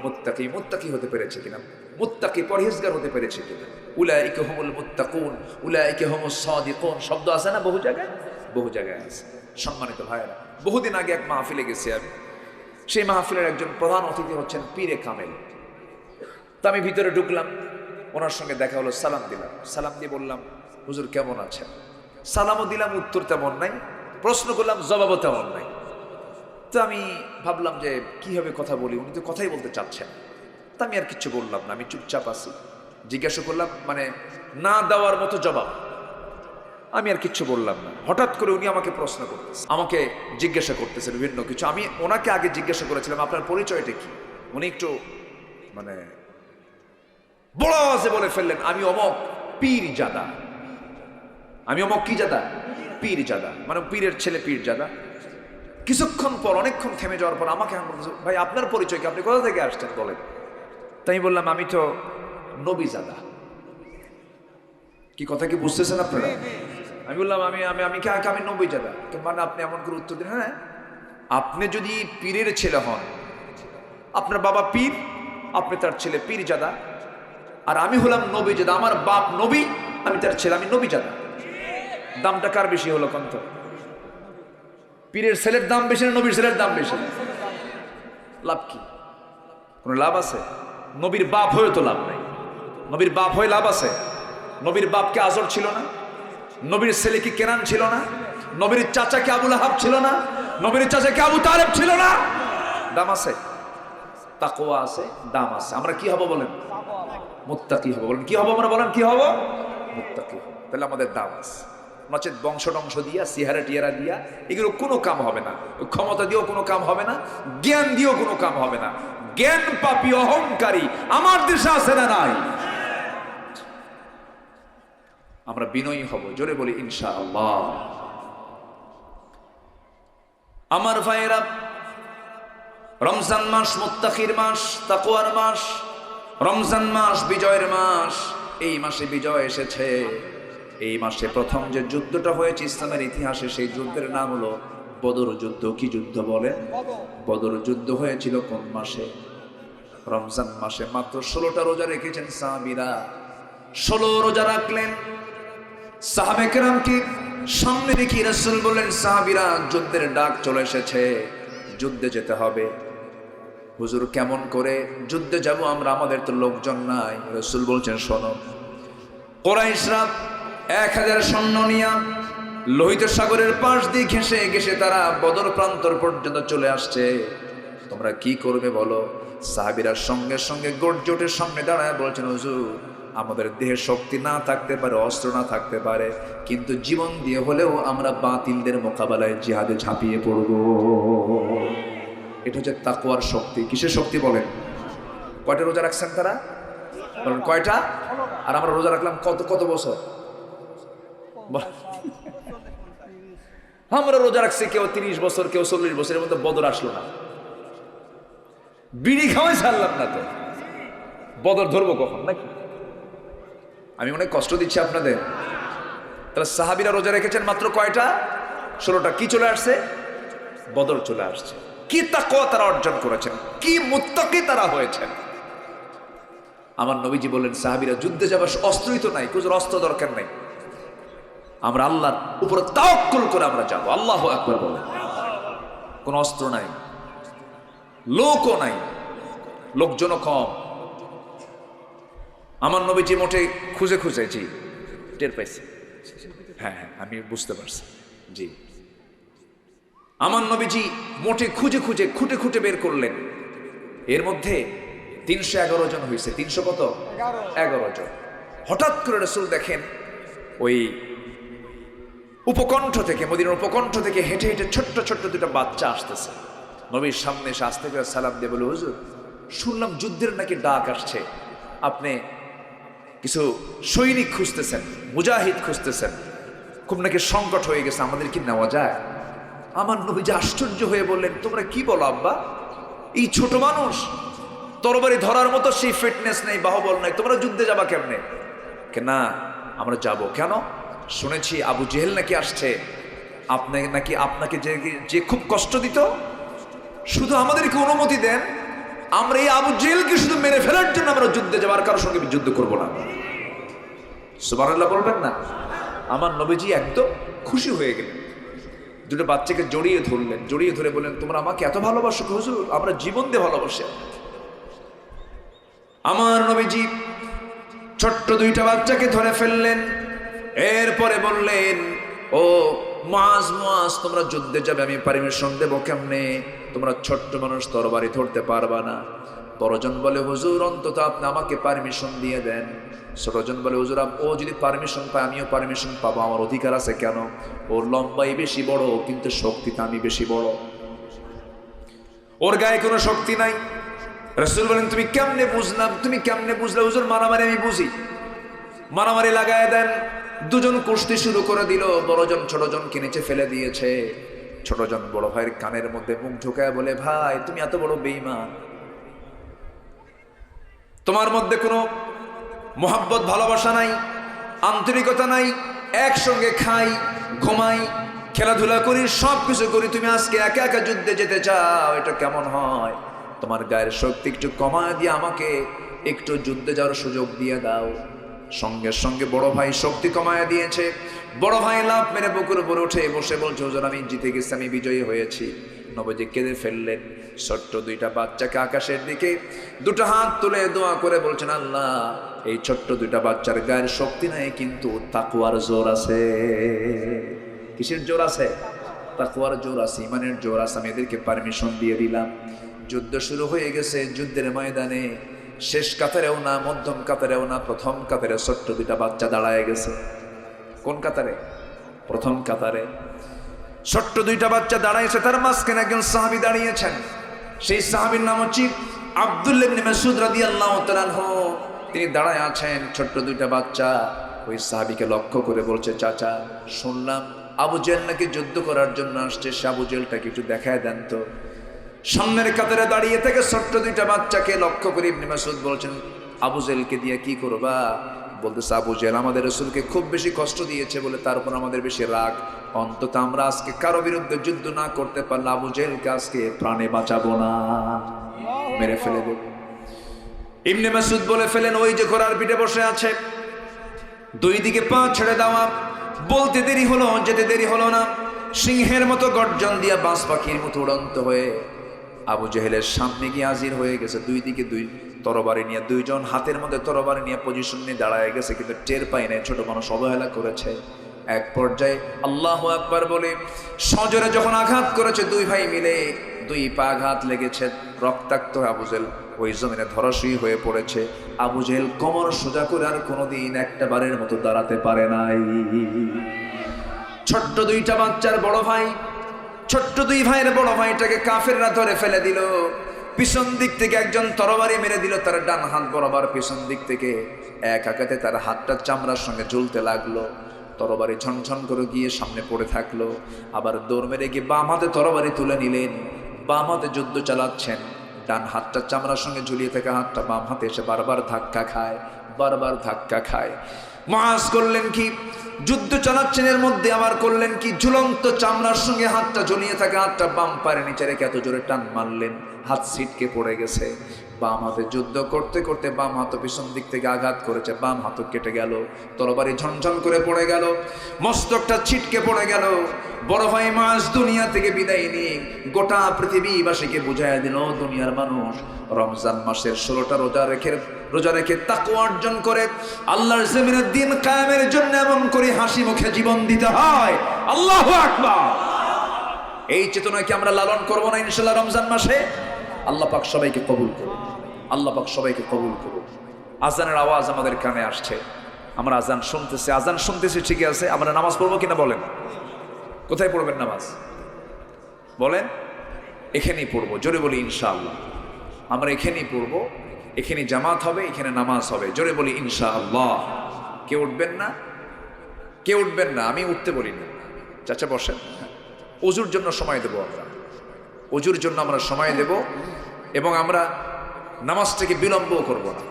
মুত্তাকি। মুত্তাকি হতে পেরেছে কিনা? মুত্তাকি পরহেজগার হতে পেরেছে কিনা? উলাইকা হুমুল মুত্তাকুন, উলাইকা হুমুস সাদিকুন শব্দ আছে না বহু জায়গায়? বহু জায়গায় আছে। সম্মানিত ভাইরা, বহুদিন আগে এক মাহফিলে গেছি আমি। সেই মাহফিলের একজন প্রধান অতিথি হচ্ছেন পীরে কামেল। তো আমি ভিতরে ঢুকলাম, ওনার সঙ্গে দেখা হলো, সালাম দিলাম। সালাম দিয়ে বললাম, হুজুর কেমন আছেন? সালামও দিলাম, উত্তর তেমন নাই। প্রশ্ন করলাম, জবাবও তেমন নাই। তো আমি ভাবলাম যে কিভাবে কথা বলি, উনি তো কথাই বলতে চাচ্ছেন। তা আমি আর কিচ্ছু বললাম না, আমি চুপচাপ আছি। জিজ্ঞাসা করলাম, মানে না দেওয়ার মতো জবাব। আমি আর কিচ্ছু বললাম না। হঠাৎ করে উনি আমাকে প্রশ্ন করতেছে, আমাকে জিজ্ঞাসা করতেছে বিভিন্ন কিছু। আমি ওনাকে আগে জিজ্ঞাসা করেছিলাম, আপনার পরিচয়টা কি? উনি একটু মানে বড় আওয়াজে বলে ফেললেন, আমি অমক পীর জাদা। আমি অমক কি জাদা? পীর জাদা, মানে পীরের ছেলে পীর জাদা। কিছুক্ষণ পর, অনেকক্ষণ থেমে যাওয়ার পর আমাকে বলতেছে, ভাই আপনার পরিচয় কি? আপনি কোথা থেকে আসছেন বলেন? তাই বললাম, আমি তো নবী জাদা। কি কথা কি বুঝতেছেন আপনারা? আমি বললাম, আমি নবী জাদা। মানে আপনি এমন করে উত্তর দিন, হ্যাঁ আপনি যদি পীরের ছেলে হন, আপনার বাবা পীর, আপনি তার ছেলে পীর জাদা, আর আমি হলাম নবী জাদা, আমার বাপ নবী, আমি তার ছেলে, আমি নবী জাদা। দামটা কার বেশি হলো কন্ত? পীরের ছেলের দাম বেশি না নবীর ছেলের দাম বেশি? লাভ কি? কোন লাভ আছে? নবীর বাপ হয়ে তো লাভ নাই। নবীর বাপ হয়ে লাভ আছে? নবীর বাপকে আজর ছিল না? নবীর ছেলে কি কেনান ছিল না? নবীর চাচা কি আবু লাহাব ছিল না? নবীর চাচা কি আবু তালেব ছিল না? দাম আছে, তাকওয়া আছে, দাম আছে। আমরা কি হব বলেন? মুত্তাকি হব। বলেন কি হব আমরা? বলেন কি হব? মুত্তাকি হব। তাহলে আমাদের দাম আছে। নচেত বংশ টংশ দিয়া, সিহারা টিয়ারা দিয়া এগুলো কোনো কাম হবে না। ক্ষমতা দিয়েও কোনো কাম হবে না, জ্ঞান দিয়েও কোনো কাম হবে না। জ্ঞান পাপী অহংকারী আমার দেশে আছে না নাই? আমরা বিনয়ী হব। জোরে বলি ইনশাআল্লাহ। আমার ভাইয়েরা, রমজান মাস মুত্তাকির মাস, তাকওয়ার মাস। রমজান মাস বিজয়ের মাস। এই মাসে বিজয় এসেছে। এই মাসে প্রথম যে যুদ্ধটা হয়েছে ইসলামের ইতিহাসে, সেই যুদ্ধের নাম হলো বদর যুদ্ধ। কি যুদ্ধ বলেন? বদর যুদ্ধ হয়েছিল কোন মাসে? রমজান মাসে। মাত্র 16টা রোজা রেখেছেন সাহাবীরা। 16 রোজা রাখলেন। সাহাবে কেরামকে সামনে রেখে রাসূল বললেন, সাহাবীরা যুদ্ধের ডাক চলে এসেছে, যুদ্ধে যেতে হবে। হুজুর কেমন করে যুদ্ধে যাব আমরা? আমাদের তো লোকজন নাই। রাসূল বলছেন, শোনো, কুরাইশরা 1000 সৈন্য নিয়ে লোহিত সাগরের পাশ দিয়ে ঘেঁষে ঘেঁষে তারা বদর প্রান্তর পর্যন্ত চলে আসছে। তোমরা কি করবে বলো? সাহাবীরা সঙ্গে সঙ্গে গর্জটের সামনে দাঁড়ায় বলছেন, হুজুর আমাদের দেহে শক্তি না থাকতে পারে, অস্ত্র না থাকতে পারে, কিন্তু জীবন দিয়ে হলেও আমরা বাতিলদের মোকাবেলায় জিহাদে ঝাঁপিয়ে পড়ব। এটা হচ্ছে তাকওয়ার শক্তি। কিসের শক্তি বলেন? কয়টা রোজা রাখছেন তারা? বলেন কয়টা? আর আমরা রোজা রাখলাম কত কত বছর? আমরা রোজা রাখছি কেউ 30 বছর, কেউ 40 বছরের মধ্যে বদর আসলো না। বিড়ি খাওয়াই ছাড়লাম না, তো বদর ধরবো কখন নাকি? আমি অনেক কষ্ট দিচ্ছি আপনাদের। তাহলে সাহাবীরা রোজা রেখেছেন মাত্র কয়টা? 16টা। কি চলে আসছে? বদর চলে আসছে। কি তাকওয়া তারা অর্জন করেছেন, কি মুত্তাকি তারা হয়েছেন। আমার নবীজি বললেন সাহাবীরা যুদ্ধে যাবার অস্ত্রই তো নাই, কোন অস্ত্র দরকার নাই, আমরা আল্লাহর উপরে তাওয়াক্কুল করে আমরা যাব। আল্লাহু আকবার বলেন। কোন অস্ত্র নাই, লোকও নাই, লোকজনও কম। আমার নবীজি মোটে খুঁজে খুঁজে, জি টের পাইছি, হ্যাঁ হ্যাঁ আমি বুঝতে পারছি, জি আমার নবীজি মোটে খুঁজে খুঁজে খুঁটে খুঁটে বের করলেন। এর মধ্যে 311 জন হয়েছে। 300 কত? 11 জন। হঠাৎ করে রাসূল দেখেন ওই উপকণ্ঠ থেকে, মদিনার উপকণ্ঠ থেকে হেঁটে হেঁটে ছোট্ট ছোট্ট দুটো বাচ্চা আসতেছে। নবীর সামনে এসে আস্তে করে সালাম দিয়ে বলে, হুজুর শুনলাম যুদ্ধের নাকি ডাক আসছে, আপনি কিছু সৈনিক খুঁজতেছেন, মুজাহিদ খুঁজতেছেন, খুব নাকি সংকট হয়ে গেছে, আমাদের কি নেওয়া যায়? আমার নবী যে আশ্চর্য হয়ে বললেন, তোমরা কি বলো আব্বা, এই ছোট মানুষ, তরবারি ধরার মতো সেই ফিটনেস নেই, বাহুবল নাই, তোমরা যুদ্ধে যাবা কেমনে? না আমরা যাব। কেন? শুনেছি আবু জেহেল নাকি আসছে, আপনাকে যে খুব কষ্ট দিত, শুধু আমাদেরকে অনুমতি দেন, আমরা এই আবু জেহেলকে শুধু মেরে ফেলার জন্য আমরা যুদ্ধে যাবার কারোর সঙ্গে যুদ্ধ করব না। সুবহানাল্লাহ বলবেন না? আমার নবীজি একদম খুশি হয়ে গেলেন, দুটো বাচ্চাকে জড়িয়ে ধরলেন, জড়িয়ে ধরে বললেন, তোমরা আমাকে এত ভালোবাসো হুজুর, আমরা জীবন দিয়ে ভালোবাসি। আমার নবীজি ছোট্ট দুইটা বাচ্চাকে ধরে ফেললেন, এরপরে বললেন, ও মুআজ, মুআজ তোমরা যুদ্ধে যাবে, আমি পারমিশন দেবো কেমনে? তোমরা ছোট্ট মানুষ, তরবারি ধরতে পারবা না। বড়জন বলে, হুজুর অন্তত আপনি আমাকে পারমিশন দিয়ে দেন। ছোটজন বলে, হুজুর ও যদি পারমিশন পায় আমিও পারমিশন পাবো, আমার অধিকার আছে। কেন? ওর লম্বাই বেশি বড়, কিন্তু শক্তিতে আমি বেশি বড়, ওর গায়ে কোনো শক্তি নাই। রাসূল বলেন, তুমি কেমনে বুঝলাম? তুমি কেমনে বুঝলে? হুজুর মারামারি আমি বুঝি। মারামারি লাগায় দেন, দুজন কুস্তি শুরু করে দিল। বড়জন ছোটজনকে নিচে ফেলে দিয়েছে। ছোটজন বড় ভাইয়ের কানের মধ্যে মুখ ঢুকায় বলে, ভাই তুমি এত বড় বেঈমান, তোমার মধ্যে কোনো মোহাব্বত ভালোবাসা নাই, আন্তরিকতা নাই, একসঙ্গে খাই, ঘুমাই, খেলাধুলা করি, সব কিছু করি, তুমি আজকে একা একা যুদ্ধে যেতে চাও, এটা কেমন হয়? তোমার গায়ের শক্তি একটু কমায় দিয়ে আমাকে একটু যুদ্ধে যাওয়ার সুযোগ দিয়ে দাও। সঙ্গে সঙ্গে বড় ভাই শক্তি কমায় দিয়েছে। বড় ভাই লাফ মেরে বুকের উপরে উঠে বসে বলছে, হুজুর আমি জিতে গেছি, আমি বিজয়ী হয়েছি। নবীজি কেঁদে ফেললেন। ছোট্ট দুইটা বাচ্চাকে আকাশের দিকে দুটো হাত তুলে দোয়া করে বলছেন, আল্লাহ এই ছোট্ট দুইটা বাচ্চার গায়ের শক্তি নাই, কিন্তু তাকওয়ার জোর আছে। কিসের জোর আছে? তাকওয়ার জোর আছে, ইমানের জোর আছে। আমি এদেরকে পারমিশন দিয়ে দিলাম। যুদ্ধ শুরু হয়ে গেছে। যুদ্ধের ময়দানে শেষ কাতারেও না, মধ্যম কাতারেও না, প্রথম কাতারে ছোট্ট দুইটা বাচ্চা দাঁড়ায় গেছে। কোন কাতারে? প্রথম কাতারে ছোট্ট দুইটা বাচ্চা দাঁড়াইছে। তার মাঝখানে একজন সাহাবী দাঁড়িয়েছেন। সেই সাহাবীর নাম হচ্ছে আব্দুল্লাহ ইবনে মাসউদ রাদিয়াল্লাহু তাআলা আনহু। তিনি দাঁড়ায় আছেন। ছোট্ট দুইটা বাচ্চা ওই সাহাবীকে লক্ষ্য করে বলছে, চাচা শুনলাম আবু জেহেল নাকি যুদ্ধ করার জন্য আসছে, সে আবু জেহেলটাকে একটু দেখায় দেন তো। সামনের কাতারে দাঁড়িয়ে থেকে ছোট্ট দুইটা বাচ্চাকে লক্ষ্য করে ইবনে মাসউদ বলছেন, আবু জেহেলকে দিয়ে কি করবা? বলতেছে, আবু জেহেল আমাদের রাসূলকে খুব বেশি কষ্ট দিয়েছে বলে তার উপর আমাদের বেশি রাগ। অন্তত আমরা আজকে কারো বিরুদ্ধে যুদ্ধ না করতে পারলে আবু জেহেলকে আজকে প্রাণে বাঁচাবো না, মেরে ফেলে দেব। ইবনে মাসউদ বলে ফেলেন, ওই যে ঘোড়ার পিঠে বসে আছে, দুই দিকে পা ছেড়ে দেওয়া। বলতে দেরি হলো, যেতে দেরি হলো না। সিংহের মতো গর্জন দিয়া বাজ পাখির মতো উড়ন্ত হয়ে আবু জেহেলের সামনে গিয়ে হাজির হয়ে গেছে। দুই দিকে দুই তরবারি নিয়ে, দুইজন হাতের মধ্যে তরবারি নিয়ে পজিশন নিয়ে দাঁড়ায় গেছে, কিন্তু টের পায় নাই ছোট মানুষ অবহেলা করেছে। এক পর্যায়ে আল্লাহু আকবার বলে সজোরে যখন আঘাত করেছে, দুই ভাই মিলে দুই পা আঘাত লেগেছে, রক্তাক্ত আবু জেহেল ওই জমিনে ধরাশয়ী হয়ে পড়েছে। আবু জেহেল কোমর সোজা করে আর কোনোদিন একটা বারের মতো দাঁড়াতে পারে নাই। ছোট্ট দুইটা বাচ্চার বড় ভাই, ছোট্ট দুই ভাইয়ের বড় ভাইটাকে কাফেররা ধরে ফেলে দিল। পিছন দিক থেকে একজন তরবারি মেরে দিল তার ডান হাত বরাবর, পিছন দিক থেকে এক আঘাতে তার হাতটা চামড়ার সঙ্গে ঝুলতে লাগলো। তরবারি ঝনঝন করে গিয়ে সামনে পড়ে থাকলো। আবার দৌড় মেরে গিয়ে বাম হাতে তরবারি তুলে নিলেন, বাম হাতে যুদ্ধ চালাচ্ছেন। ডান হাতটা চামড়ার সঙ্গে ঝুলিয়ে থাকা হাতটা বাম হাতে এসে বারবার ধাক্কা খায়, বারবার ধাক্কা খায়। মুআজ করলেন কি, যুদ্ধ চালাচ্ছেন এর মধ্যে আবার করলেন কি, ঝুলন্ত চামড়ার সঙ্গে হাতটা ঝুলিয়ে থাকা হাতটা বাম পায়ের নিচে রেখে এত জোরে টান মারলেন, হাত ছিটকে পড়ে গেছে। বাম হাতে যুদ্ধ করতে করতে বাম হাত পিছন দিক থেকে আঘাত করেছে, বাম হাত কেটে গেল, তরবারি ঝনঝন করে পড়ে গেল, মস্তকটা ছিটকে পড়ে গেল। বড় ভাই মুআজ দুনিয়া থেকে বিদায় নিয়ে গোটা পৃথিবীবাসীকে বুঝাইয়া দিল, দুনিয়ার মানুষ রমজান মাসের 16টা রোজা রেখে তাকওয়া অর্জন করে আল্লাহর জমিনের দিন কায়েমের জন্য এমন করে হাসি মুখে জীবন দিতে হয়। আল্লাহু আকবার। এই চেতনা কি আমরা লালন করব না ইনশাআল্লাহ রমজান মাসে? আল্লাহ পাক সবাইকে কবুল করুন, আল্লাহ পাক সবাইকে কবুল করুন। আজানের আওয়াজ আমাদের কানে আসছে, আমরা আজান শুনতেছি ঠিকই আছে, আমরা নামাজ পড়বো কিনা বলেন? কোথায় পড়বেন নামাজ বলেন? এখানেই পড়বো, জোরে বলি ইনশাআল্লাহ। আমরা এখানেই পড়বো, এখানে জামাত হবে, এখানে নামাজ হবে, জোরে বলি ইনশাআল্লাহ। কেউ উঠবেন না? কেউ উঠবেন না? আমি উঠতে বলি না। চাচা বসেন। ওযুর জন্য সময় দেব, আমরা ওযুর জন্য আমরা সময় দেব এবং আমরা নামাজটাকে বিলম্বও করব না।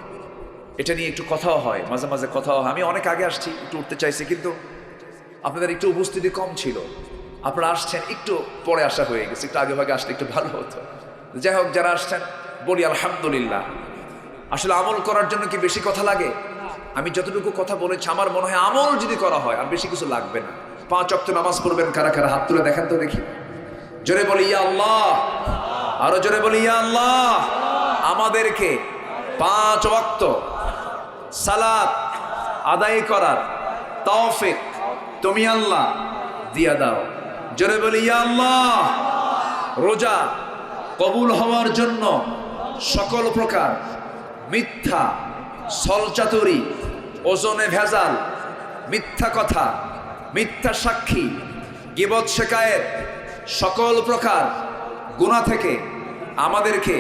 এটা নিয়ে একটু কথাও হয়, মাঝে মাঝে কথাও হয়। আমি অনেক আগে আসছি, একটু উঠতে চাইছি, কিন্তু আপনাদের একটু উপস্থিতি কম ছিল। আপনারা আসছেন, একটু পরে আসা হয়ে গেছে, একটু আগে ভাগে আসলে একটু ভালো হতো। যাই হোক, যারা আসছেন বলি আলহামদুলিল্লাহ। আসলে আমল করার জন্য কি বেশি কথা লাগে? আমি যতটুকু কথা বলেছি আমার মনে হয় আমল যদি করা হয় আর বেশি কিছু লাগবে না। 5 ওয়াক্ত নামাজ পড়বেন কারা কারা? হাত তুলে দেখেন তো দেখি। জোরে বলি ইয়া আল্লাহ, আরো জোরে বলি ইয়া আল্লাহ। আমাদেরকে 5 ওয়াক্ত সালাত আদায় করার তৌফিক তুমি আল্লাহ দিয়া দাও। জোরে বলি ইয়া আল্লাহ। রোজা কবুল হওয়ার জন্য সকল প্রকার মিথ্যা, ছলচাতুরি, ওজনে ভেজাল, মিথ্যা কথা, মিথ্যা সাক্ষী, গীবত শিকায়েত, সকল প্রকার গুনাহ থেকে আমাদেরকে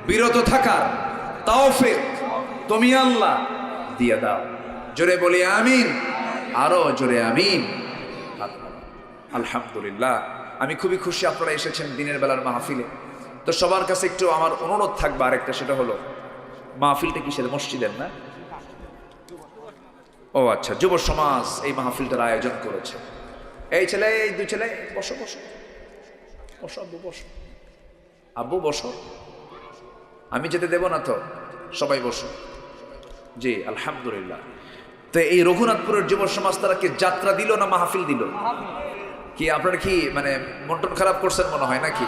বিরত থাকার তৌফিক তুমি আল্লাহ দিয়ে দাও। জোরে বলি আমিন, আরো জোরে আমিন। আলহামদুলিল্লাহ, আমি খুবই খুশি আপনারা এসেছেন দিনের বেলার মাহফিলে। তো সবার কাছে একটু আমার অনুরোধ থাকবে আরেকটা, সেটা হলো মাহফিলটা কিসের? মসজিদের না? ও আচ্ছা, যুব সমাজ এই মাহফিলটার আয়োজন করেছে। এই ছেলে, এই 2 ছেলে, বসো বসো বসো, আব্বু বসো, আব্বু বসো, আমি যেতে দেব না তো, সবাই বসো। জি আলহামদুলিল্লাহ। তো এই রঘুনাথপুরের যুব সমাজ তারা কি যাত্রা দিল না মাহফিল দিল? কি আপনারা কি মানে মন টন খারাপ করছেন মনে হয় নাকি?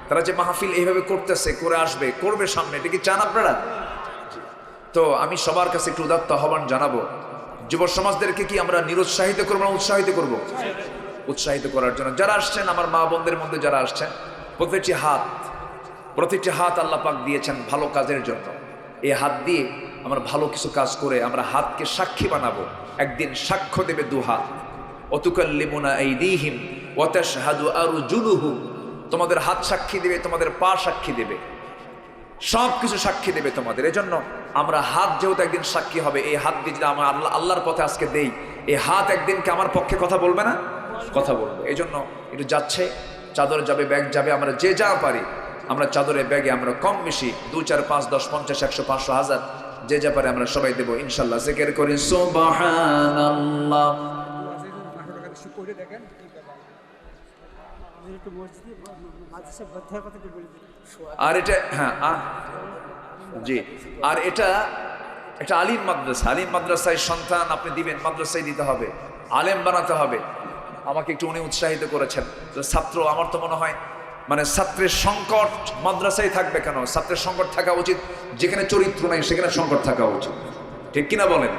তারা যে মাহফিল এইভাবে করতেছে, করে আসবে, করবে সামনে, এটা কি চান আপনারা? তো আমি সবার কাছে একটু উদাত্ত আহ্বান জানাবো, যুব সমাজদেরকে কি আমরা নিরুৎসাহিত করবো না উৎসাহিত করবো? উৎসাহিত করার জন্য যারা আসছেন, আমার মা বোনদের মধ্যে যারা আসছেন, প্রতিটি হাত আল্লাহ পাক দিয়েছেন ভালো কাজের জন্য। এই হাত দিয়ে আমরা ভালো কিছু কাজ করে আমরা হাতকে সাক্ষী বানাবো। একদিন সাক্ষ্য দেবে 2 হাত। ওয়াতুকাল্লিমুনা আইদিহিম ওয়া তাশহাদু আরজুলুহুম। তোমাদের হাত সাক্ষী দেবে, তোমাদের পা সাক্ষী দেবে, সব কিছু সাক্ষী দেবে তোমাদের। এজন্য আমরা হাত যেহেতু একদিন সাক্ষী হবে, এই হাত দিয়ে যদি আমরা আল্লাহর পথে আজকে দেই, এই হাত একদিনকে আমার পক্ষে কথা বলবে না? কথা বলবে। এই জন্য একটু যাচ্ছে, চাদর যাবে, ব্যাগ যাবে, আমরা যে যা পারি আমরা চাদরে ব্যাগে আমরা কম বেশি 2, 4, 5, 10, 50, 100, 500, 1000 যে যা পারে আমরা সবাই দেবো ইনশাল্লাহ। জিকির করি সুবহানাল্লাহ। আর এটা জি, আর এটা একটা আলিম মাদ্রাসা। আলিম মাদ্রাসায় সন্তান আপনি দিবেন, মাদ্রাসায় দিতে হবে, আলেম বানাতে হবে। আমাকে একটু উনি উৎসাহিত করেছেন। ছাত্র, আমার তো মনে হয় মানে ছাত্রের সংকট মাদ্রাসায় থাকবে কেন? ছাত্রের সংকট থাকা উচিত যেখানে চরিত্র নাই সেখানে সংকট থাকা উচিত, ঠিক কিনা বলেন?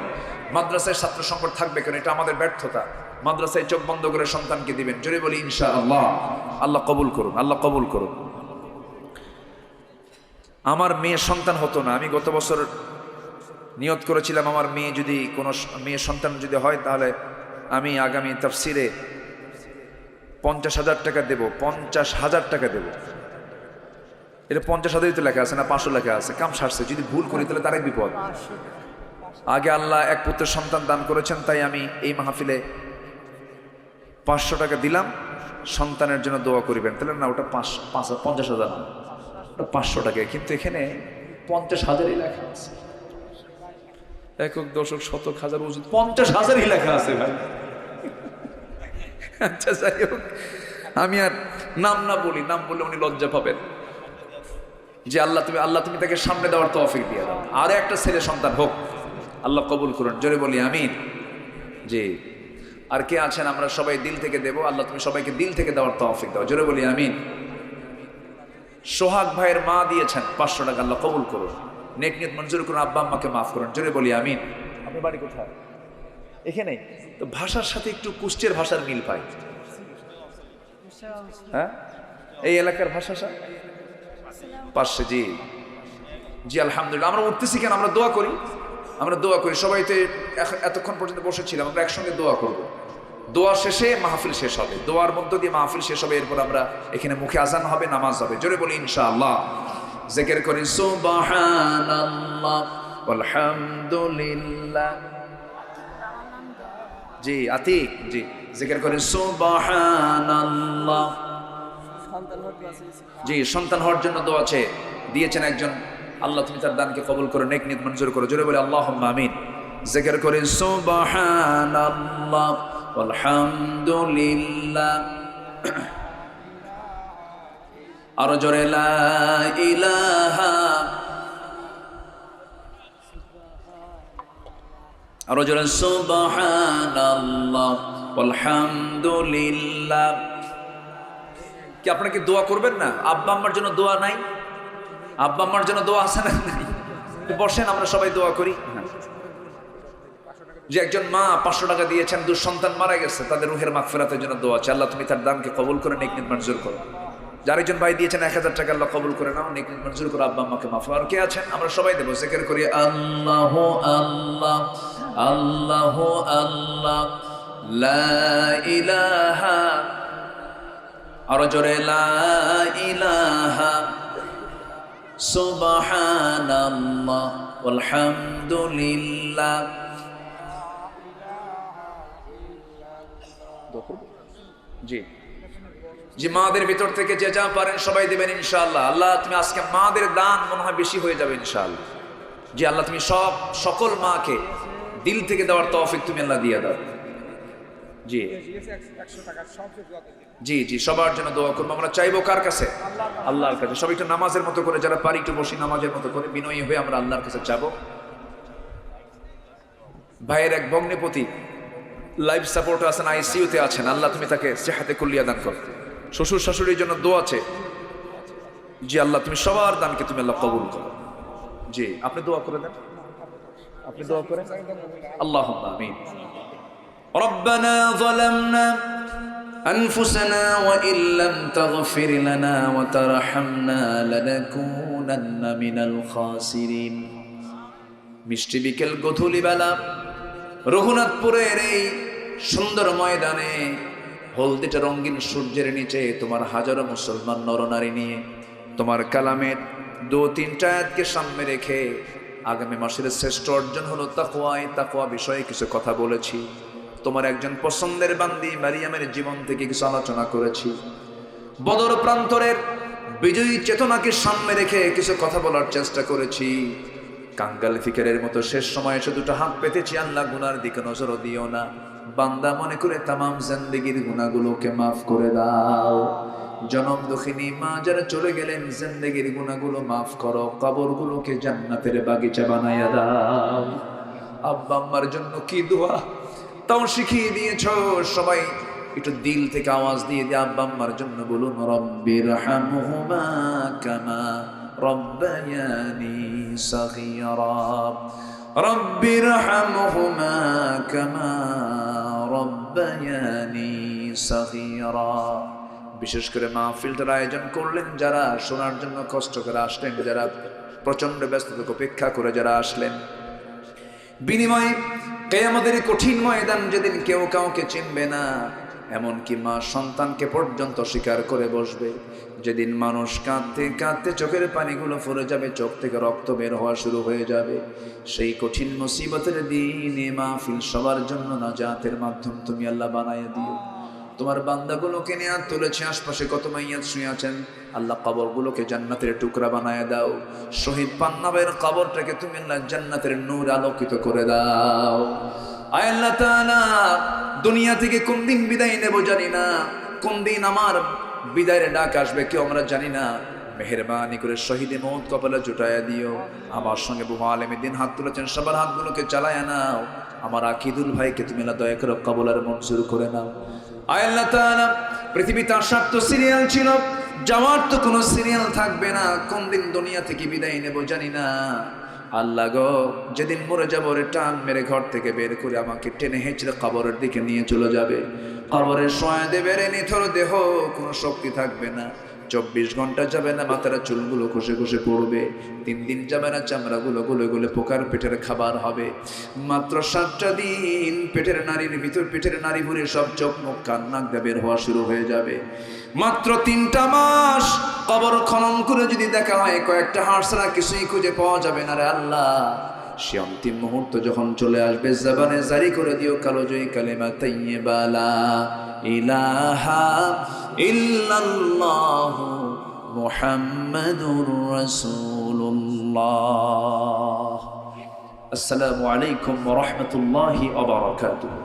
মাদ্রাসায় ছাত্র সংকট থাকবে কেন? এটা আমাদের ব্যর্থতা। মাদ্রাসায় চোখ বন্ধ করে সন্তানকে দিবেন, জোরে বলি ইনশাআল্লাহ। আল্লাহ কবুল করুন, আল্লাহ কবুল করুন। আমার মেয়ে সন্তান হতো না, আমি গত বছর নিয়ত করেছিলাম আমার মেয়ে যদি কোনো মেয়ে সন্তান যদি হয় তাহলে আমি আগামী তাফসিরে 50,000 টাকা দেব, 50,000 টাকা দেব। এটা 50,000 তো লেখা আছে না 500 লেখা আছে, কাম সারছে। যদি ভুল করি তাহলে তারাই বিপদ। আগে আল্লাহ এক পুত্রের সন্তান দান করেছেন, তাই আমি এই মাহফিলে 500 টাকা দিলাম, সন্তানের জন্য দোয়া করিবেন। তাহলে না, ওটা 50,000 না, ওটা 500 টাকা। কিন্তু এখানে 50,000ই লেখা আছে। একক দশক শতক হাজার ওজন 50,000ই লেখা আছে ভাই। আচ্ছা যাই হোক, আমি আর নাম না বলি, নাম বললে উনি লজ্জা পাবেন। যে আল্লাহ তুমি তাকে সামনে দেওয়ার তৌফিক দিয়ে দাও, আর একটা ছেলে সন্তান হোক, আল্লাহ কবুল করুন। জোরে বলি আমিন। জি, আর কে আছেন? আমরা সবাই দিল থেকে দেব। আল্লাহ তুমি সবাইকে দিল থেকে দেওয়ার তৌফিক দাও। জোরে বলি আমিন। সোহাগ ভাইয়ের মা দিয়েছেন 500 টাকা, আল্লাহ কবুল করুন, নেক নিয়ত মঞ্জুর করুন, আব্বা আম্মাকে মাফ করুন। জোরে বলি আমিন। আপনার বাড়ি কোথায়? এখানে তো ভাষার সাথে একটু কুষ্টের ভাষার মিল পাই। হ্যাঁ, এই এলাকার ভাষা পাশে। জি জি, আলহামদুলিল্লাহ। আমরা উঠতেছি কেন? আমরা দোয়া করি। সবাই তো এতক্ষণ পর্যন্ত বসেছিলাম, আমরা একসঙ্গে দোয়া করব। দোয়া শেষে মাহফিল শেষ হবে, দোয়ার মধ্য দিয়ে মাহফিল শেষ হবে। এরপর আমরা এখানে মুখে আজান হবে, নামাজ হবে। জোরে বলি ইনশাআল্লাহ। জিকির করি সুবহানাল্লাহ আলহামদুলিল্লাহ। জি আতিক, জি জিকির করি সুবহানাল্লাহ। জি, সন্তান হওয়ার জন্য দোয়া আছে দিয়েছেন একজন, আল্লাহ তুমি তার দানকে কবুল করো, নেক নিয়ত মঞ্জুর করো। জোরে বলে আল্লাহুম্মা আমিন। জিকির করি সুবহানাল্লাহ আলহামদুলিল্লাহ। আরো জোরে লা ইলাহা, আরো জোরে সুবহানাল্লাহ আলহামদুলিল্লাহ। কি আপনারা কি দোয়া করবেন না? আব্বা আম্মার জন্য দোয়া নাই? আব্বা আম্মার জন্য দোয়া আছে না? নাই? বসেন, আমরা সবাই দোয়া করি। যে একজন মা 500 টাকা দিয়েছেন, দুঃসন্তান মারা গেছে, তাদের রুহের মাগফিরাতের জন্য দোয়া আছে। আল্লাহ তুমি তার দানকে কবুল করে নেক নিয়ত মঞ্জুর করো। যার একজন ভাই দিয়েছেন 1000 টাকা, আল্লাহ কবুল করে নাও, নেক নিয়ত মঞ্জুর করো, আব্বা আম্মাকে মাফ। আর কে আছেন? আমরা সবাই দেব। জিকির করি আল্লাহু আল্লাহ আল্লাহু আল্লাহ লা ইলাহা, আরো জোরে লা ইলাহা সুবহানাল্লাহ আলহামদুলিল্লাহ। জি জি, মাদের ভিতর থেকে যে যা পারেন সবাই দেবেন ইনশাআল্লাহ। আল্লাহ তুমি আজকে মাদের দান মনে হয় বেশি হয়ে যাবে ইনশাআল্লাহ। জি আল্লাহ তুমি সকল মাকে দিল থেকে দেওয়ার তৌফিক তুমি আল্লাহ দিয়ে দাও। জি জি জি, সবার জন্য দোয়া করবো। আমরা চাইবো কার কাছে? আল্লাহর কাছে। সবাই একটু নামাজের মতো করে, যারা পারি একটু বসি, নামাজের মতো করে বিনয়ী হয়ে আমরা আল্লাহর কাছে চাবো। ভাইয়ের এক ভগ্নিপতি লাইফ সাপোর্টে আছেন, আইসিইউতে আছেন, আল্লাহ তুমি তাকে সেহাতে কুল্লিয়া দান করো। শ্বশুর শাশুড়ির জন্য দোয়া আছে। জি আল্লাহ তুমি সবার দানকে তুমি আল্লাহ কবুল করো। জি আপনি দোয়া করে দেন, আপনি দোয়া করেন। আল্লাহুম্মা আমিন। ربنا ظلمنا أنفسنا وإن لم تغفر لنا وترحمنا لنكونن من الخاسرين। মিষ্টি বিকেল গধূলি বেলা রঘুনাথপুরের এই সুন্দর ময়দানে হলদিটা রঙিন সূর্যের নিচে তোমার হাজারো মুসলমান নরনারী নিয়ে তোমার কালামের 2-3টা আয়াতকে সামনে রেখে আগামী মাসের শ্রেষ্ঠ অর্জন হলো তাকওয়া বিষয়ে কিছু কথা বলেছি। তোমার একজন পছন্দের বান্দি মারিয়ামের জীবন থেকে কিছু আলোচনা করেছি। বদর প্রান্তরের বিজয়ী চেতনাকে সামনে রেখে কিছু কথা বলার চেষ্টা করেছি। কাঙ্গাল ফিকিরের মতো শেষ সময়ে এসে দুটো হাত পেতেছি, আল্লাহ গুনার দিকে নজরও দিও না, বান্দা মনে করে তামাম জিন্দেগির গুনাহগুলোকে মাফ করে দাও। জনম দুঃখিনী মা যারা চলে গেলেন, জিন্দেগির গুনাহগুলো মাফ করো, কবরগুলোকে জান্নাতের বাগিচা বানাইয়া দাও। আব্বা আম্মার জন্য কি দোয়া তাও শিখিয়ে দিয়েছ। সবাই একটু দিল থেকে আওয়াজ দিয়ে দিয়ে আব্বা আম্মার জন্য বলুন, রব্বিরহামহুমা কামা রব্বায়ানি সগীরা, রব্বিরহামহুমা কামা রব্বায়ানি সগীরা। বিশেষ করে মাহফিলটার আয়োজন করলেন যারা শোনার জন্য কষ্ট করে আসলেন, যারা প্রচন্ড ব্যস্ততাকে উপেক্ষা করে যারা আসলেন, বিনিময়ে কিয়ামতের কঠিন ময়দান যেদিন কেউ কাউকে চিনবে না, এমনকি মা সন্তানকে পর্যন্ত স্বীকার করে বসবে। যেদিন মানুষ কাঁদতে কাঁদতে চোখের পানিগুলো ফুরে যাবে, চোখ থেকে রক্ত বের হওয়া শুরু হয়ে যাবে, সেই কঠিন মুসিবতের দিনে মাহফিল সবার জন্য নাজাতের মাধ্যম তুমি আল্লাহ বানায় দিও। তোমার বান্দাগুলোকে নিয়ে তুলেছে, আশপাশে কত মাইয়াত শুয়ে আছেন, আল্লাহ কবরগুলোকে জান্নাতের টুকরা বানায় দাও। শহীদ পান্নাবের কবরটাকে তুমি আল্লাহ জান্নাতের নূর আলোকিত করে দাও। আয় আল্লাহ তাআলা, দুনিয়া থেকে কোন দিন বিদায় নেব জানি না, কোন দিন আমার বিদায়ের ডাক আসবে কেউ আমরা জানি না। মেহেরবানি করে শহীদে মৌত কপালে জুটায়া দিও। আমার সঙ্গে বহু আলেমে দিন হাত তুলেছেন, সবার হাতগুলোকে চালায়া নাও। আমার আকিদুল ভাইকে তুমি আল্লাহ দয়া করে কবুল আর মঞ্জুর করে নাও। আয় আল্লাহ তাআলা, পৃথিবীতে আসার তো সিরিয়াল ছিল, যাওয়ার তো কোনো সিরিয়াল থাকবে না। কোন দিন দুনিয়া থেকে বিদায় নেব জানি না। আল্লাহ গো, যেদিন মরে যাবো রে টান মেরে ঘর থেকে বের করে আমাকে টেনে হেঁচড়ে কবরের দিকে নিয়ে চলে যাবে। কবরের শোয়া দেবে রে নিথর দেহ, কোনো শক্তি থাকবে না। 24 ঘন্টা যাবে না, মাথার চুলগুলো খসে খসে পড়বে। 3 দিন যাবে না, চামড়াগুলো গলে গলে পোকার পেটের খাবার হবে। মাত্র 7টা দিন পেটের নারীর ভিতর, পেটের নারী ভরে সব চোখ মুখ কান নাক দিয়ে বের হওয়া শুরু হয়ে যাবে। মাত্র 3টা মাস কবর খনন করে যদি দেখা হয় কয়েকটা হাড় ছাড়া কিছুই খুঁজে পাওয়া যাবে না রে আল্লাহ। সে অন্তিম মুহূর্ত যখন চলে আসবে, জবানে জারি করে দিও কালোজয়ী কালেমা তাইয়্যিবা লা ইলাহা ইল্লাল্লাহু মুহাম্মাদুর রাসূলুল্লাহ। আসসালামু আলাইকুম ওয়া রাহমাতুল্লাহি ওয়া বারাকাতুহু।